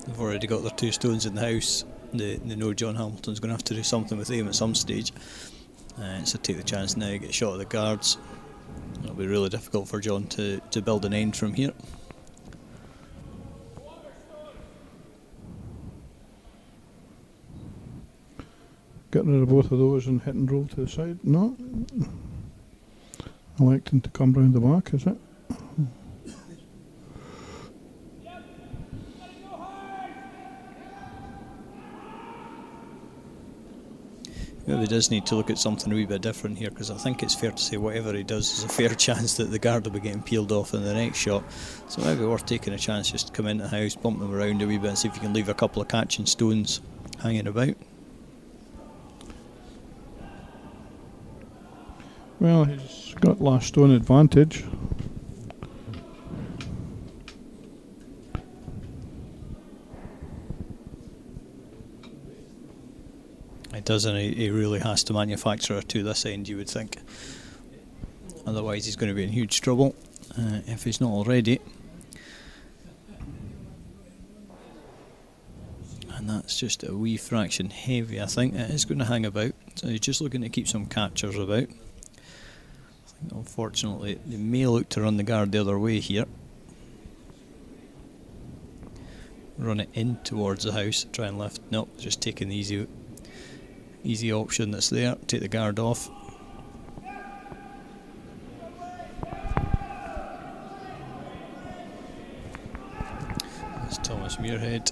They've already got their 2 stones in the house. They know John Hamilton's going to have to do something with them at some stage. So take the chance now, get a shot at the guards. It'll be really difficult for John to build an end from here. Get rid of both of those and hit and roll to the side. No. Electing to come round the back, is it? Maybe does need to look at something a wee bit different here, because I think it's fair to say whatever he does, there's a fair chance that the guard will be getting peeled off in the next shot. So maybe worth taking a chance just to come into the house, bump them around a wee bit and see if you can leave a couple of catching stones hanging about. Well, he's got last stone advantage. It does, and he really has to manufacture a 2 this end, you would think. Otherwise he's going to be in huge trouble, if he's not already. And that's just a wee fraction heavy, I think. It is going to hang about, so he's just looking to keep some catchers about. I think unfortunately they may look to run the guard the other way here. Run it in towards the house, try and lift. Nope, just taking the easy option that's there, take the guard off. That's Thomas Muirhead.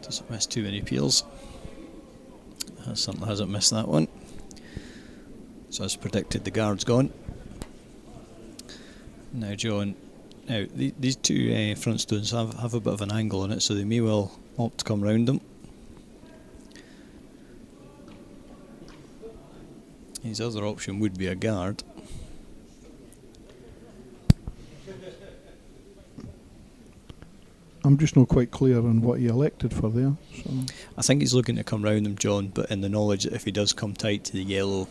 Doesn't miss too many peels. Certainly hasn't missed that one. So as predicted, the guard's gone. Now John, these 2 front stones have a bit of an angle on it, so they may well opt to come round them. His other option would be a guard. I'm just not quite clear on what he elected for there. So. I think he's looking to come round them, John, but in the knowledge that if he does come tight to the yellow,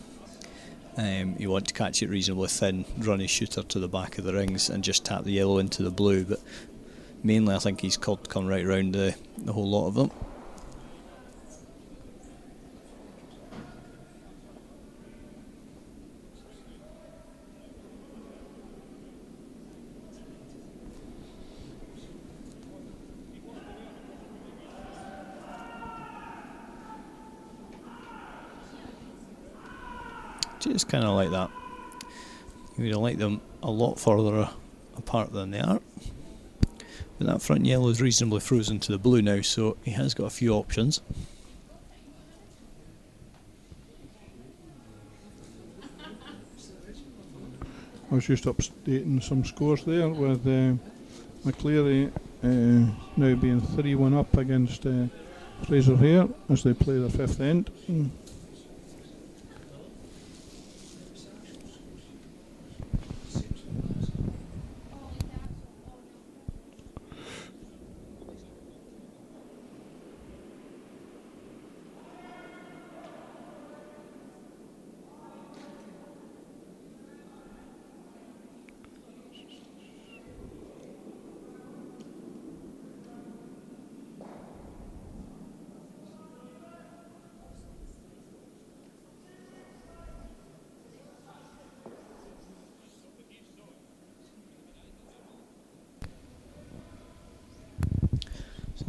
you want to catch it reasonably thin, run his shooter to the back of the rings and just tap the yellow into the blue. But mainly I think he's called to come right round the whole lot of them. Just kind of like that. You would have liked them a lot further apart than they are. But that front yellow is reasonably frozen to the blue now, so he has got a few options. I was just updating some scores there with McCleary now being 3-1 up against Fraser Hare as they play their fifth end.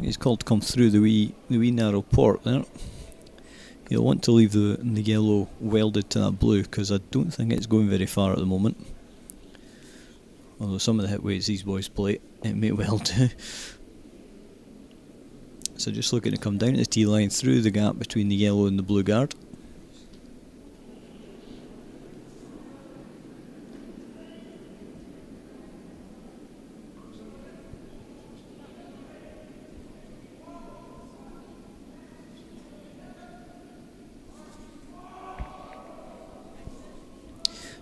He's called to come through the wee narrow port there. You'll want to leave the yellow welded to that blue because I don't think it's going very far at the moment. Although some of the hit weights these boys play, it may well do. So just looking to come down to the tee line through the gap between the yellow and the blue guard.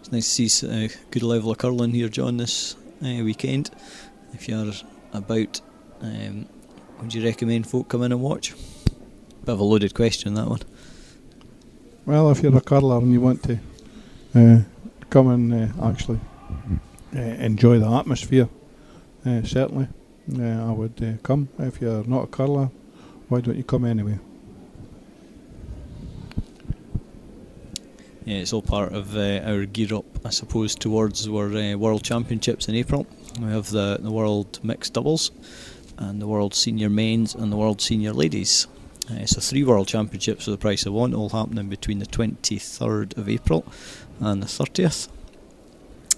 It's nice to see a good level of curling here, John, this weekend. If you're about, would you recommend folk come in and watch? Bit of a loaded question, that one. Well, if you're a curler and you want to come and actually enjoy the atmosphere, certainly I would come. If you're not a curler, why don't you come anyway? Yeah, it's all part of our gear up, I suppose, towards our World Championships in April. We have the World Mixed Doubles, and the World Senior Men's and the World Senior Ladies. So 3 World Championships for the price of one, all happening between the 23rd of April and the 30th.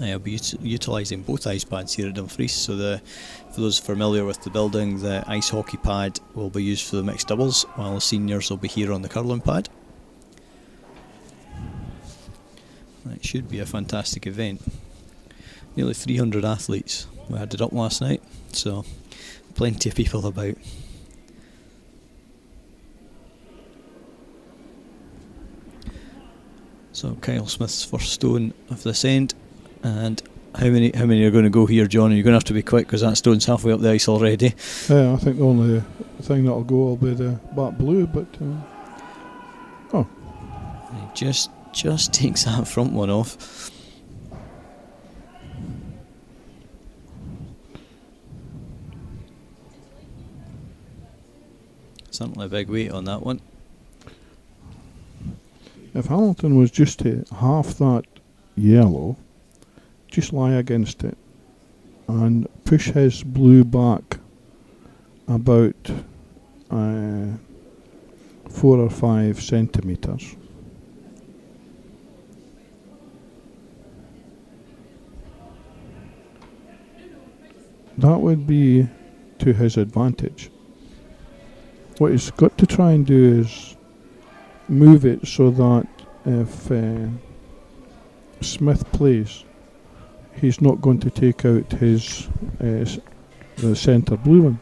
I'll be utilising both ice pads here at Dumfries, so for those familiar with the building, the ice hockey pad will be used for the mixed doubles, while the seniors will be here on the curling pad. It should be a fantastic event. Nearly 300 athletes. We had it up last night, so plenty of people about. So Kyle Smith's first stone of this end, and how many are going to go here, John? You're going to have to be quick because that stone's halfway up the ice already. I think the only thing that'll go will be the back blue, but He just takes that front one off. Certainly a big weight on that one. if Hamilton was just to half that yellow, just lie against it and push his blue back about 4 or 5 centimetres, that would be to his advantage. What he's got to try and do is move it so that if Smith plays, he's not going to take out his the centre blue one.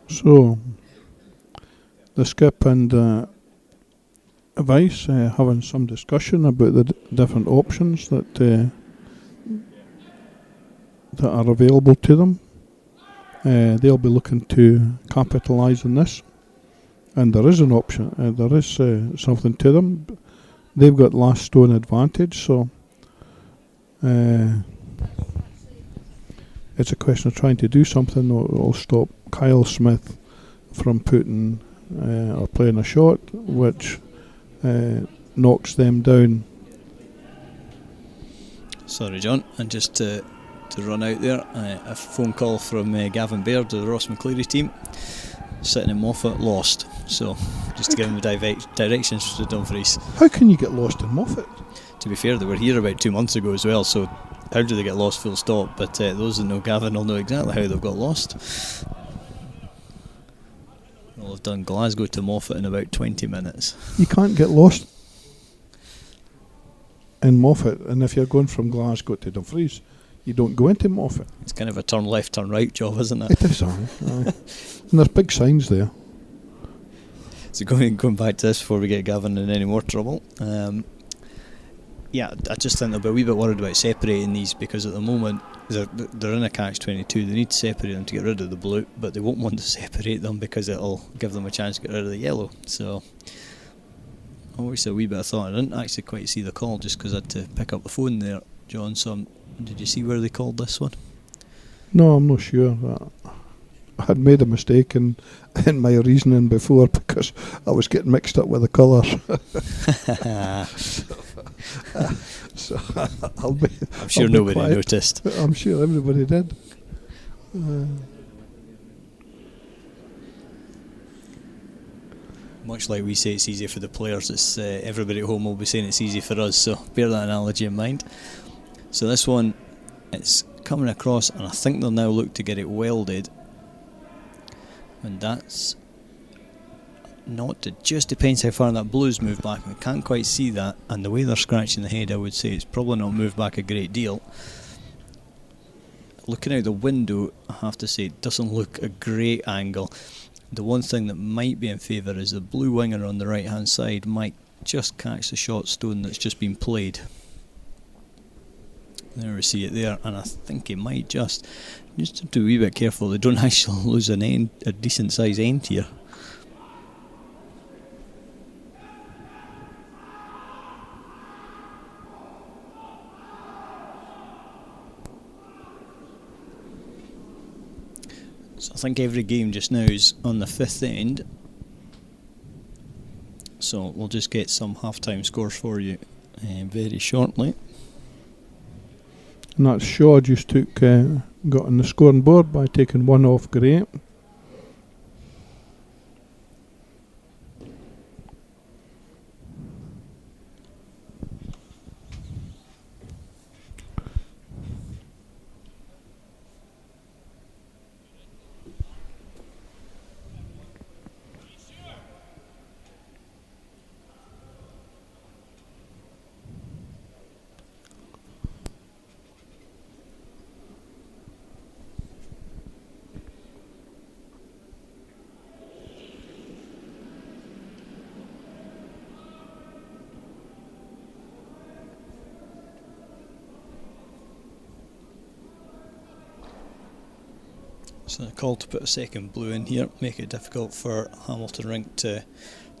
So, the skip and Vice having some discussion about the different options that are available to them. They'll be looking to capitalise on this, and there is an option. There is something to them. They've got last stone advantage, so it's a question of trying to do something that will stop Kyle Smith from putting or playing a shot which knocks them down. Sorry, John, and just to run out there, a phone call from Gavin Baird of the Ross McCleary team, sitting in Moffat, lost. So, just to give him the directions to Dumfries. How can you get lost in Moffat? To be fair, they were here about 2 months ago as well, so how do they get lost, full stop? But those that know Gavin will know exactly how they've got lost. Well, they've done Glasgow to Moffat in about 20 minutes. You can't get lost in Moffat, and if you're going from Glasgow to Dumfries, you don't go into Moffat. It's kind of a turn left, turn right job, isn't it? It is, aye. And there's big signs there. So going back to this before we get Gavin in any more trouble. Yeah, I just think they'll be a wee bit worried about separating these, because at the moment they're in a catch-22. They need to separate them to get rid of the blue, but they won't want to separate them because it'll give them a chance to get rid of the yellow. So I always a wee bit of thought. I didn't actually quite see the call just because I had to pick up the phone there, John. So did you see where they called this one? No, I'm not sure. I had made a mistake in my reasoning before because I was getting mixed up with the colours. So I'm sure nobody noticed. I'm sure everybody did. Much like we say it's easy for the players, it's everybody at home will be saying it's easy for us, so bear that analogy in mind. So this one, it's coming across, and I think they'll now look to get it welded, and that's not, it just depends how far that blue's moved back. I can't quite see that, and the way they're scratching the head, I would say it's probably not moved back a great deal. Looking out the window, I have to say it doesn't look a great angle. The one thing that might be in favour is the blue winger on the right hand side might just catch the short stone that's just been played. There we see it there, and I think it might just have to be a wee bit careful they don't actually lose a decent size end here. So I think every game just now is on the fifth end. So we'll just get some half-time scores for you very shortly. And that's Shaw just got on the scoring board by taking one off Gray. So a call to put a second blue in here, make it difficult for Hamilton Rink to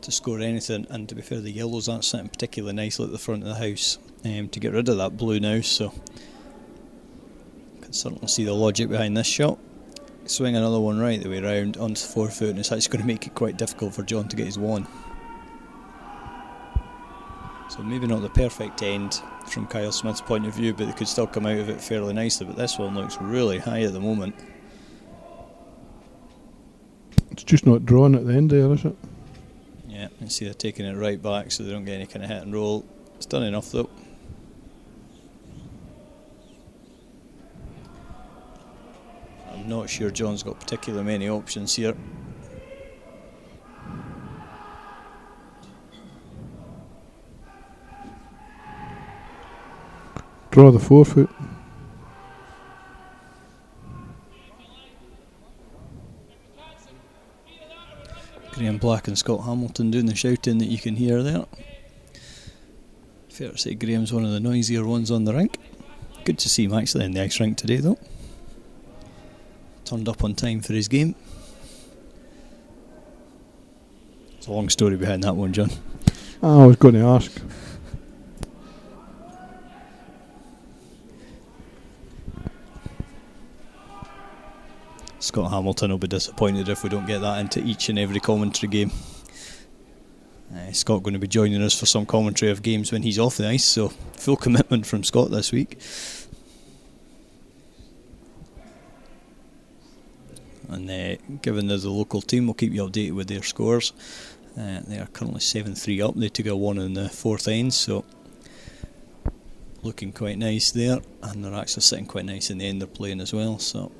score anything, and to be fair, the yellows aren't sitting particularly nicely at the front of the house to get rid of that blue now, so you can certainly see the logic behind this shot. Swing another one right the way round onto the 4 foot, and it's actually going to make it quite difficult for John to get his one. So maybe not the perfect end from Kyle Smith's point of view, but they could still come out of it fairly nicely, but this one looks really high at the moment. It's just not drawn at the end there, is it? Yeah, you see they're taking it right back so they don't get any kind of hit and roll. It's done enough though. I'm not sure John's got particularly many options here. Draw the 4 foot. Graham Black and Scott Hamilton doing the shouting that you can hear there. Fair to say Graham's one of the noisier ones on the rink. Good to see him actually in the ice rink today though. Turned up on time for his game. It's a long story behind that one, John. I was going to ask. Scott Hamilton will be disappointed if we don't get that into each and every commentary game. Scott going to be joining us for some commentary of games when he's off the ice, so full commitment from Scott this week. And given they're the local team, we'll keep you updated with their scores. They are currently 7-3 up. They took a 1 in the fourth end, so looking quite nice there. And they're actually sitting quite nice in the end they're playing as well, so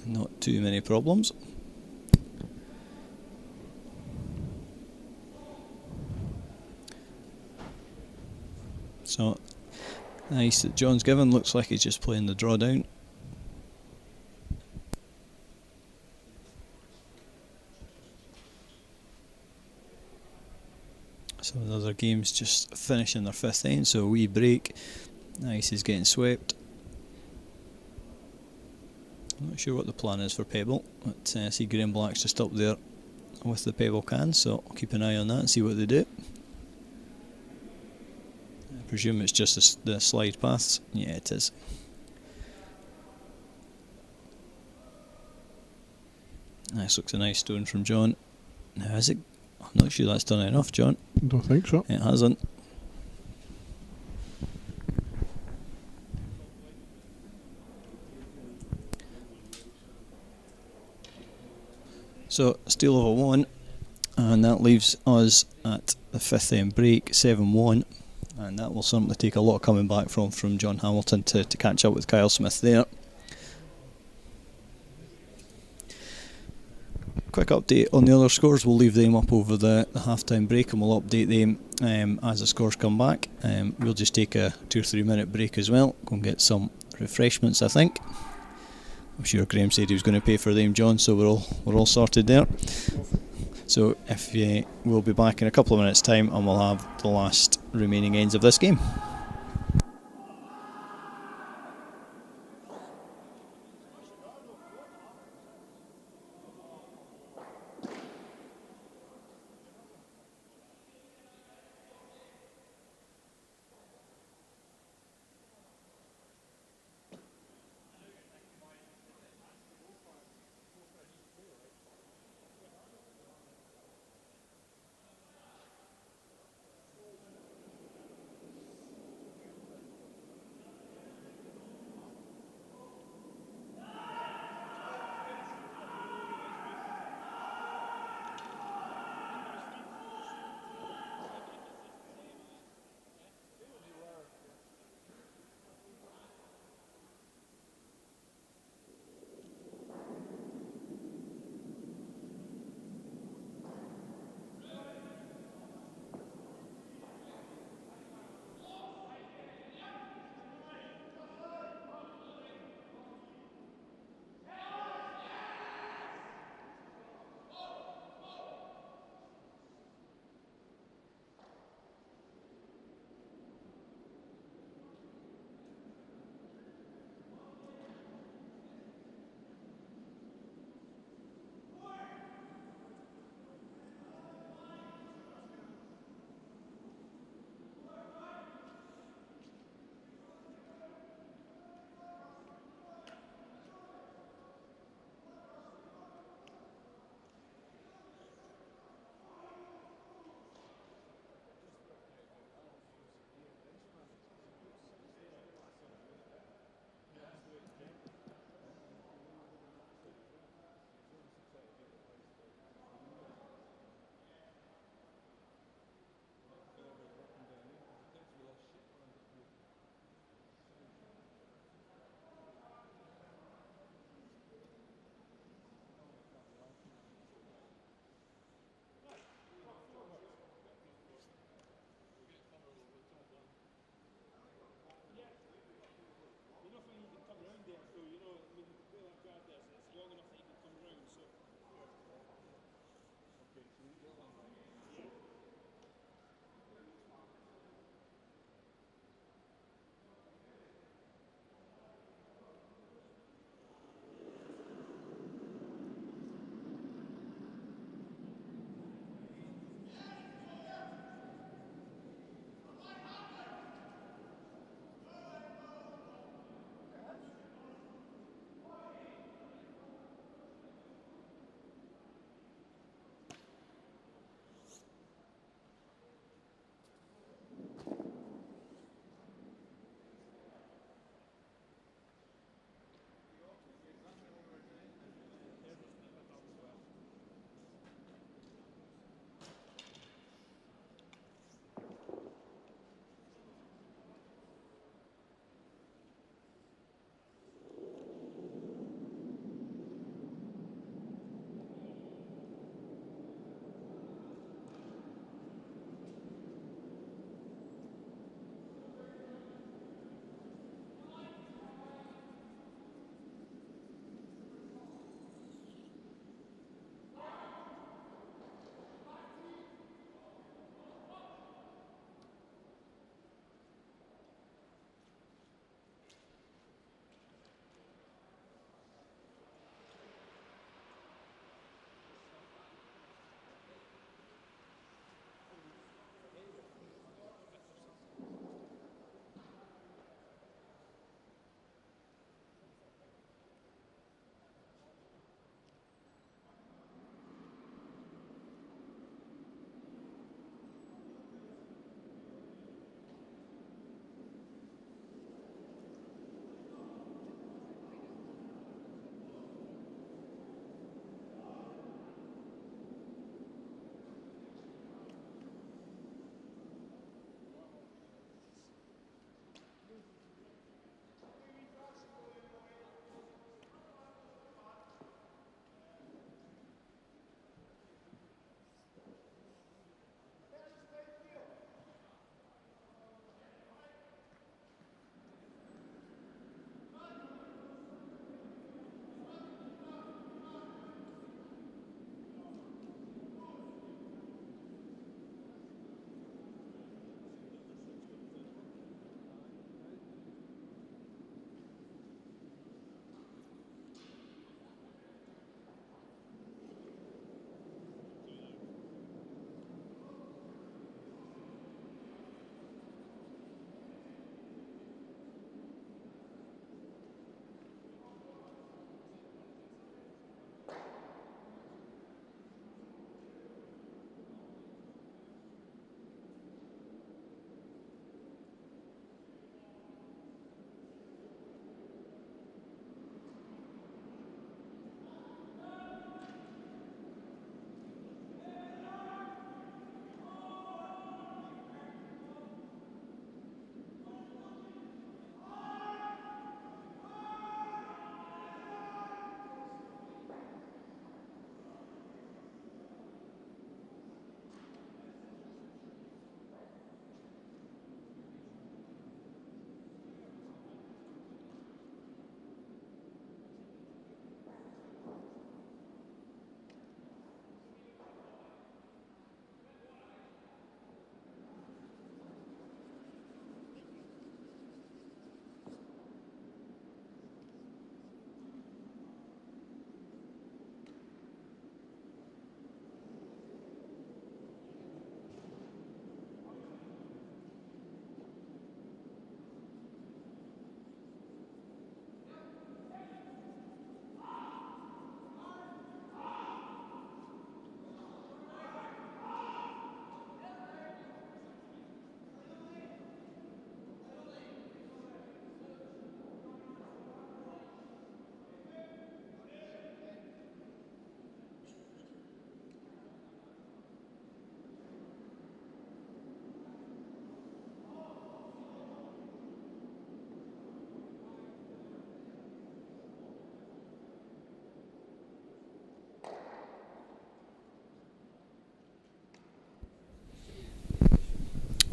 not too many problems. So nice that John's given. Looks like he's just playing the drawdown. So the other games just finishing their fifth end, so a wee break. Nice is getting swept. I'm not sure what the plan is for Pebble, but I see Graham Black's just up there with the Pebble can, so I'll keep an eye on that and see what they do. I presume it's just the slide paths. Yeah, it is. This looks a nice stone from John. Now is it? I'm not sure that's done enough, John. Don't think so. It hasn't. So steal over 1, and that leaves us at the fifth end break, 7-1, and that will certainly take a lot coming back from John Hamilton to catch up with Kyle Smith there. Quick update on the other scores. We'll leave them up over the half-time break, and we'll update them as the scores come back. We'll just take a 2 or 3 minute break as well, go and get some refreshments, I think. I'm sure Graham said he was going to pay for them, John, so we're all sorted there. So we'll be back in a couple of minutes' time, and we'll have the last remaining ends of this game.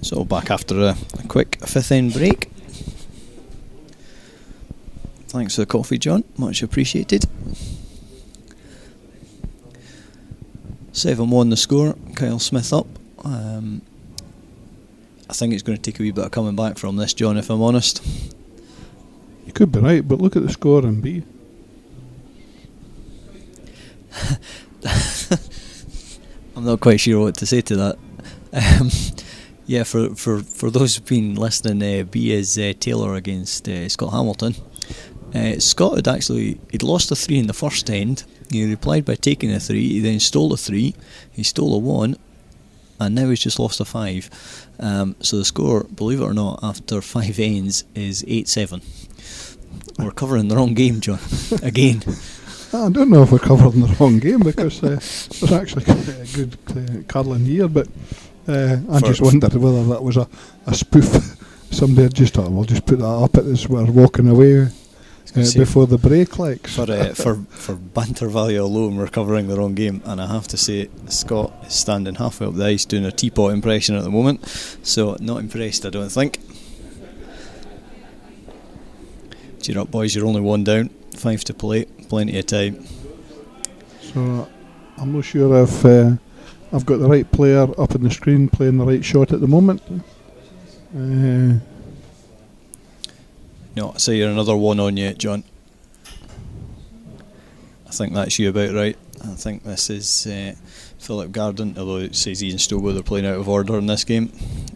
So back after a quick fifth end break. Thanks for the coffee, John, much appreciated. 7-1 the score, Kyle Smith up. I think it's going to take a wee bit of coming back from this, John, if I'm honest. You could be right, but look at the score in B. I'm not quite sure what to say to that. Yeah, for those who've been listening, B is Taylor against Scott Hamilton. Scott he'd lost a 3 in the first end. He replied by taking a 3, he then stole a 3, he stole a 1, and now he's just lost a 5. So the score, believe it or not, after 5 ends is 8-7. We're covering the wrong game, John, again. I don't know if we're covering the wrong game, because there's actually quite a good curling here, but I just wondered whether that was a spoof. Somebody had just thought, we'll just put that up as we're walking away before the break. Like for banter value alone, we're covering the wrong game, and I have to say, Scott is standing halfway up the ice doing a teapot impression at the moment, so not impressed, I don't think. Cheer up, boys, you're only 1 down, 5 to play, plenty of time. So I'm not sure if I've got the right player up on the screen playing the right shot at the moment. No, so you're another 1 on yet, John. I think that's you about right. I think this is Philip Garden, although it says Ian Stobo, they're playing out of order in this game.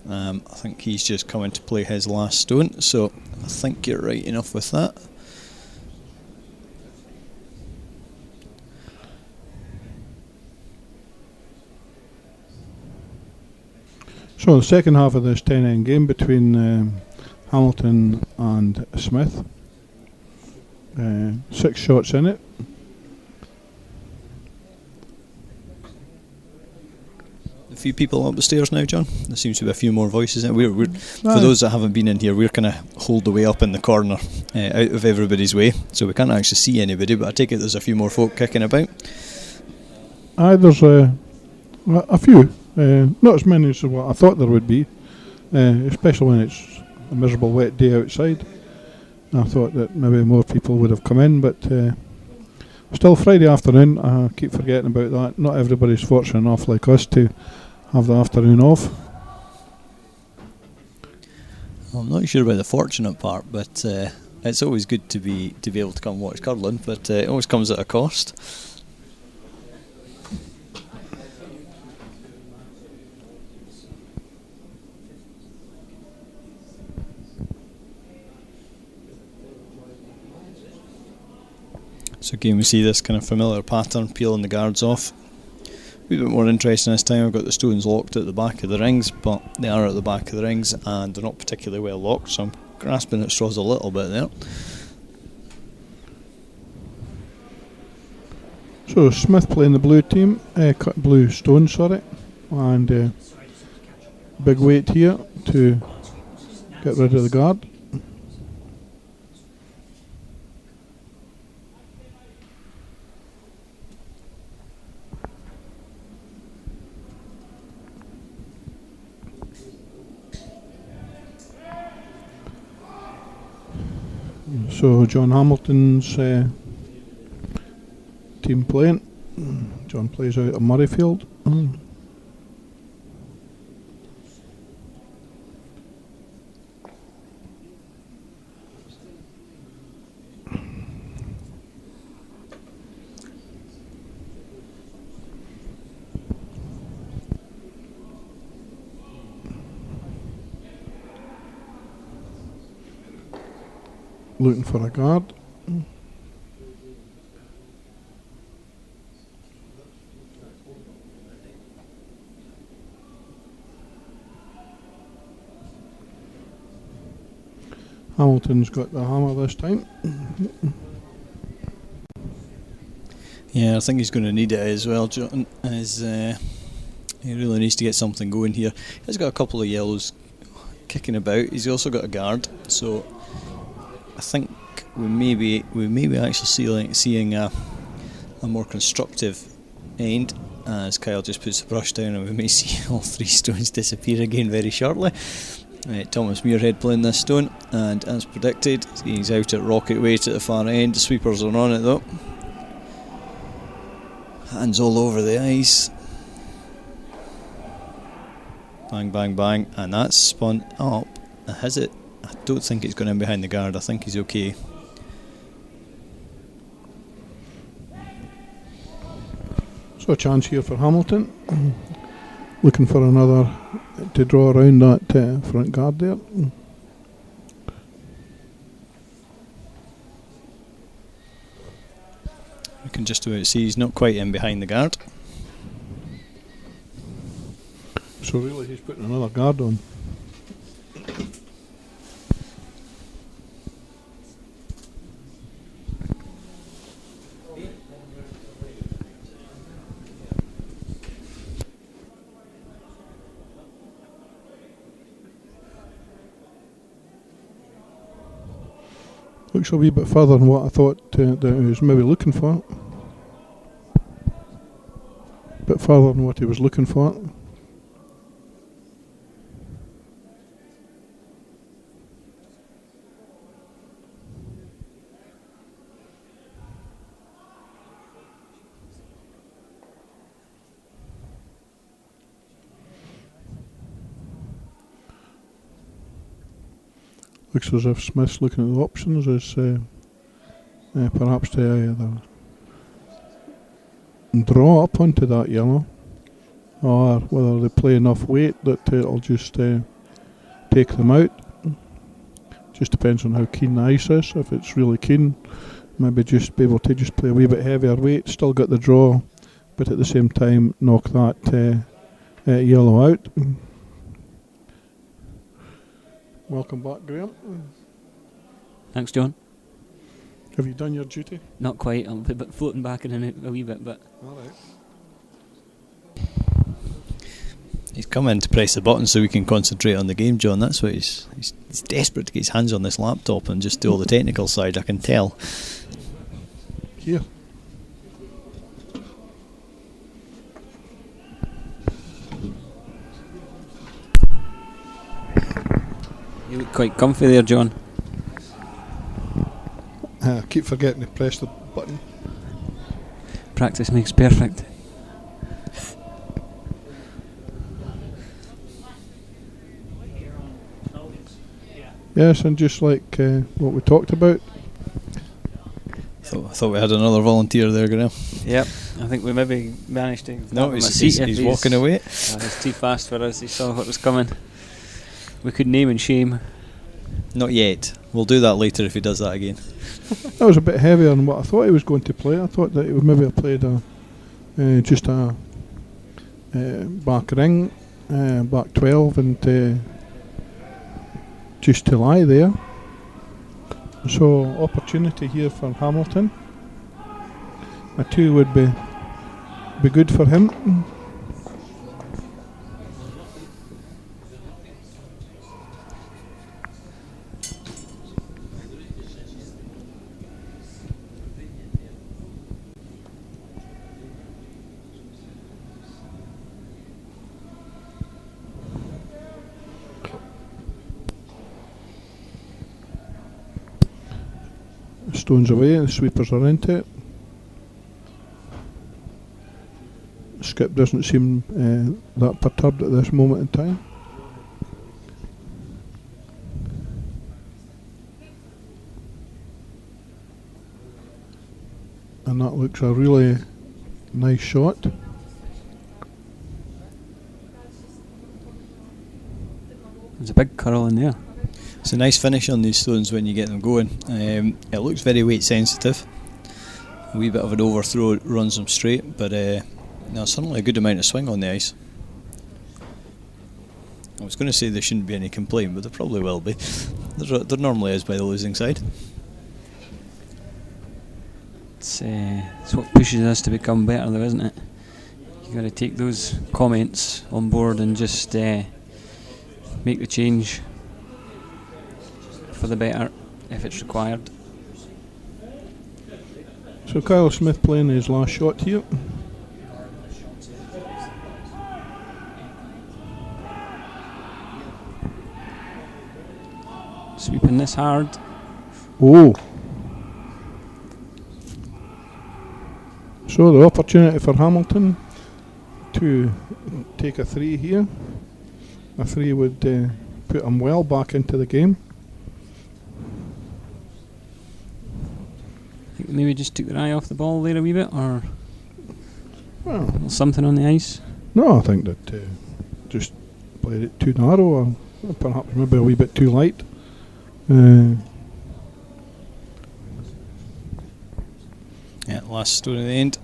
I think he's just coming to play his last stone, so I think you're right enough with that. So the second half of this 10-end game between Hamilton and Smith. 6 shots in it. A few people up the stairs now, John. There seems to be a few more voices in. We're for those that haven't been in here, we're kind of hold the way up in the corner, out of everybody's way, so we can't actually see anybody, but I take it there's a few more folk kicking about. There's a few. Not as many as what I thought there would be, especially when it's a miserable wet day outside. I thought that maybe more people would have come in, but still Friday afternoon. I keep forgetting about that. Not everybody's fortunate enough like us to have the afternoon off. Well, I'm not sure about the fortunate part, but it's always good to be able to come watch curling, but it always comes at a cost. So again we see this kind of familiar pattern, peeling the guards off. A wee bit more interesting this time. I've got the stones locked at the back of the rings, but they are at the back of the rings and they're not particularly well locked, so I'm grasping at straws a little bit there. So Smith playing the blue team, blue stone, sorry, and big weight here to get rid of the guard. So John Hamilton's team playing. John plays out of Murrayfield. Looking for a guard. Hamilton's got the hammer this time. Yeah, I think he's going to need it as well, John, as he really needs to get something going here. He's got a couple of yellows kicking about. He's also got a guard, so I think we may be actually seeing a more constructive end. as Kyle just puts the brush down, and we may see all 3 stones disappear again very shortly. Thomas Muirhead playing this stone, and as predicted, he's out at rocket weight at the far end. The sweepers are on it though. Hands all over the ice. Bang, bang, bang, and that's spun up. Has it? I don't think it's gone in behind the guard. I think he's okay. So a chance here for Hamilton. Looking for another to draw around that front guard there. You can just about see he's not quite in behind the guard. So really he's putting another guard on. Looks a wee bit further than what I thought that he was maybe looking for. A bit further than what he was looking for. Looks as if Smith's looking at the options as perhaps to either draw up onto that yellow, or whether they play enough weight that it'll just take them out. Just depends on how keen the ice is. If it's really keen, maybe just be able to just play a wee bit heavier weight, still get the draw, but at the same time knock that yellow out. Welcome back, Graham. Thanks, John. Have you done your duty? Not quite. I'm a bit floating back in and out a wee bit, but... Alright. He's come in to press the button so we can concentrate on the game, John. That's what he's desperate to get his hands on this laptop and just do all the technical side, I can tell. Here. You look quite comfy there, John. I keep forgetting to press the button. Practice makes perfect. Yes, and just like what we talked about. I thought we had another volunteer there, Graham. Yep, I think we maybe managed to... No, he's walking away. He's too fast for us. He saw what was coming. We could name and shame. Not yet. We'll do that later if he does that again. That was a bit heavier than what I thought he was going to play. I thought that he would maybe have played just a back ring, back 12, and just to lie there. So opportunity here for Hamilton. A 2 would be good for him. Stones away, the sweepers are into it. Skip doesn't seem that perturbed at this moment in time. And that looks a really nice shot. There's a big curl in there. It's a nice finish on these stones when you get them going. It looks very weight sensitive. A wee bit of an overthrow runs them straight, but there's certainly a good amount of swing on the ice. I was going to say there shouldn't be any complaint, but there probably will be. There normally is by the losing side. It's what pushes us to become better, though, isn't it? You've got to take those comments on board and just make the change for the better if it's required. So Kyle Smith playing his last shot here. pumping this hard. Oh. So the opportunity for Hamilton to take a 3 here. A 3 would put him well back into the game. I think maybe just took their eye off the ball there a wee bit, or Well, something on the ice. no, I think that just played it too narrow, or perhaps maybe a wee bit too light. Yeah, last story at the end.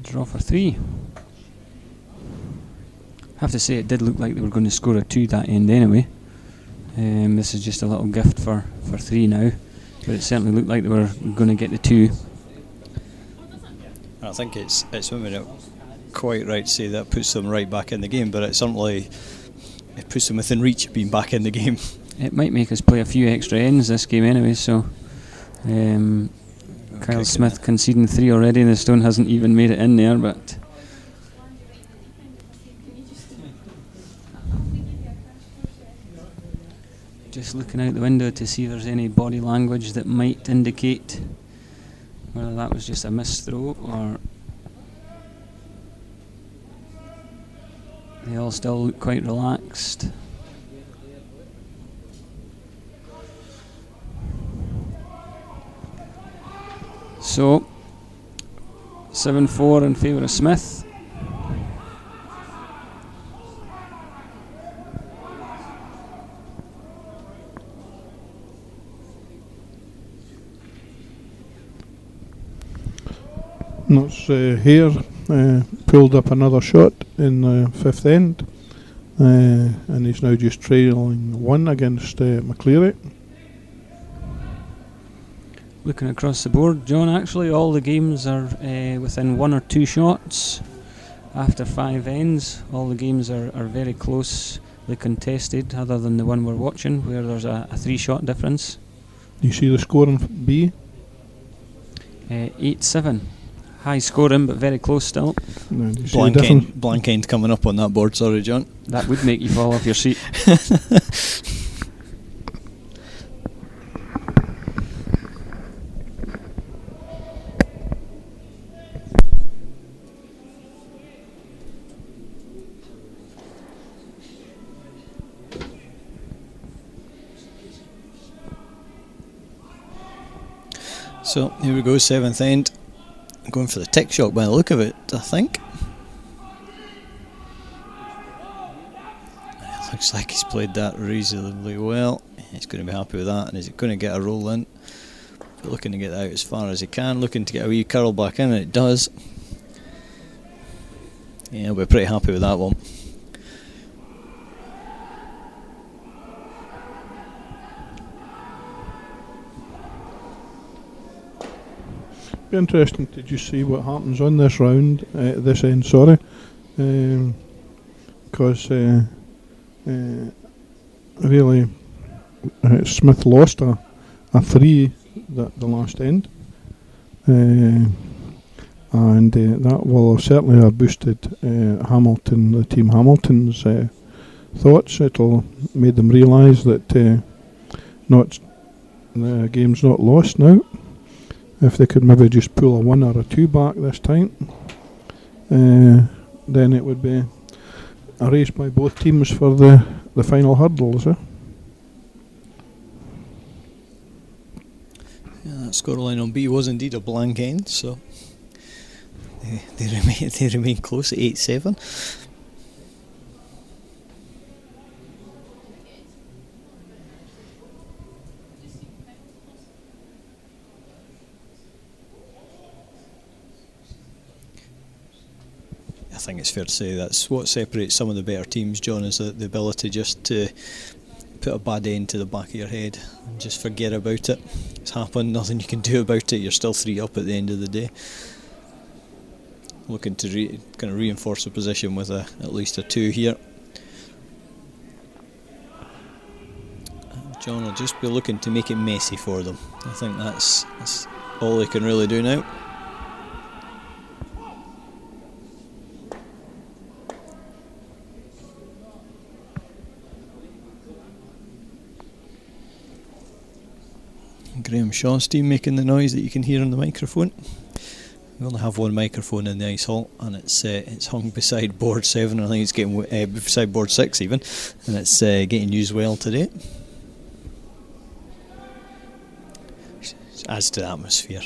Draw for 3. Have to say, it did look like they were going to score a 2 that end anyway. This is just a little gift for 3 now, but it certainly looked like they were going to get the 2. I think it's maybe not quite right to say that puts them right back in the game, but it certainly it puts them within reach of being back in the game. It might make us play a few extra ends this game anyway, so Kyle Smith conceding 3 already, and the stone hasn't even made it in there, but just looking out the window to see if there's any body language that might indicate whether that was just a missed throw, or they all still look quite relaxed. So 7-4 in favour of Smith. That's Hare pulled up another shot in the 5th end, and he's now just trailing 1 against McCleary. Looking across the board, John, actually all the games are within 1 or 2 shots after 5 ends. All the games are very closely contested, other than the one we're watching where there's a 3-shot difference. You see the score in B? 8-7. High scoring, but very close still. No, do you see the difference? Blank end coming up on that board, sorry John. That would make you fall off your seat. So here we go, 7th end. Going for the tick shot by the look of it, I think. It looks like he's played that reasonably well. He's going to be happy with that. And is it going to get a roll in? Looking to get that out as far as he can. Looking to get a wee curl back in, and it does. Yeah, we're pretty happy with that one. Be interesting to just see what happens on this round, this end, sorry, because really Smith lost a 3 the last end, and that will certainly have boosted Hamilton, the team Hamilton's thoughts. It'll made them realise that the game's not lost now. If they could maybe just pull a 1 or a 2 back this time, then it would be a race by both teams for the final hurdles. Yeah, that scoreline on B was indeed a blank end, so they remain close at 8-7. I think it's fair to say that's what separates some of the better teams, John, is the ability just to put a bad end to the back of your head and just forget about it. It's happened, nothing you can do about it, you're still 3 up at the end of the day. Looking to kind of reinforce the position with at least a 2 here. John will just be looking to make it messy for them. I think that's all they can really do now. Sean's team making the noise that you can hear on the microphone. We only have one microphone in the ice hall, and it's hung beside board 7. I think it's getting beside board 6 even, and it's getting used well today. It adds to the atmosphere.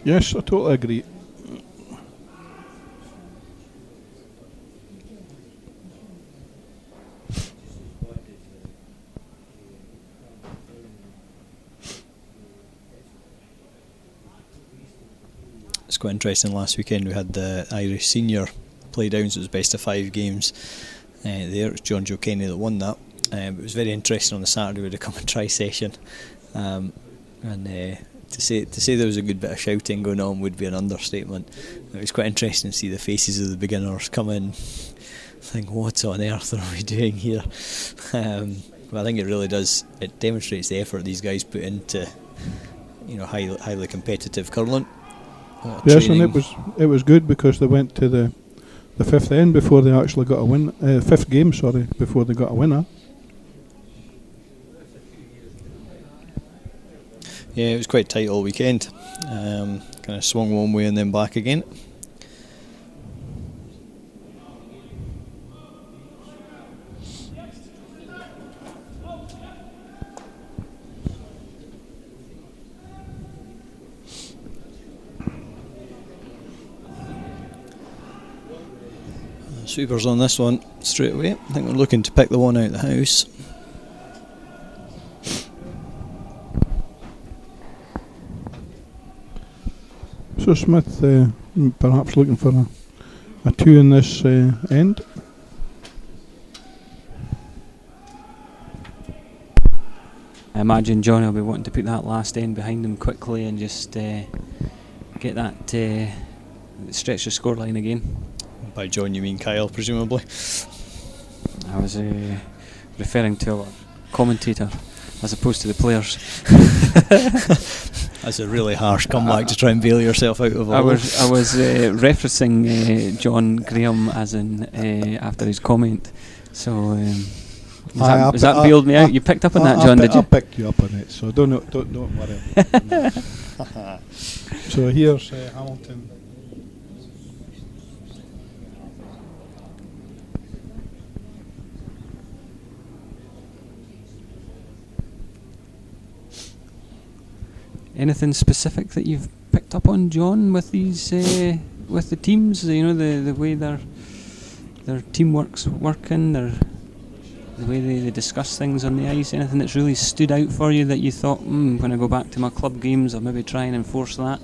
Yes, I totally agree. It's quite interesting. Last weekend we had the Irish Senior Playdowns. It was best of 5 games. There it was John Joe Kenny that won that. It was very interesting on the Saturday. We had a come and try session, and to say there was a good bit of shouting going on would be an understatement. It was quite interesting to see the faces of the beginners come in, think, what on earth are we doing here? But I think it really does. It demonstrates the effort these guys put into, highly competitive curling. Yes, training. And it was good because they went to the fifth end before they actually got a win. Fifth game, before they got a winner. Yeah, it was quite tight all weekend. Kind of swung one way and then back again. Sweepers on this one straight away. I think we're looking to pick the one out of the house. So Smith perhaps looking for a 2 in this end. I imagine Johnny will be wanting to put that last end behind him quickly and just get that stretch the scoreline again. By John you mean Kyle, presumably? I was referring to a commentator as opposed to the players. That's a really harsh comeback to try and bail yourself out of. I was referencing John Graham as in after his comment. So has that bailed me out? You picked up on that, John? Did you? I picked you up on it, so don't worry. So here's Hamilton. Anything specific that you've picked up on, John, with these with the teams? The way their teamwork's working, the way they discuss things on the ice. Anything that's really stood out for you that you thought, when I go back to my club games, I'll maybe try and enforce that?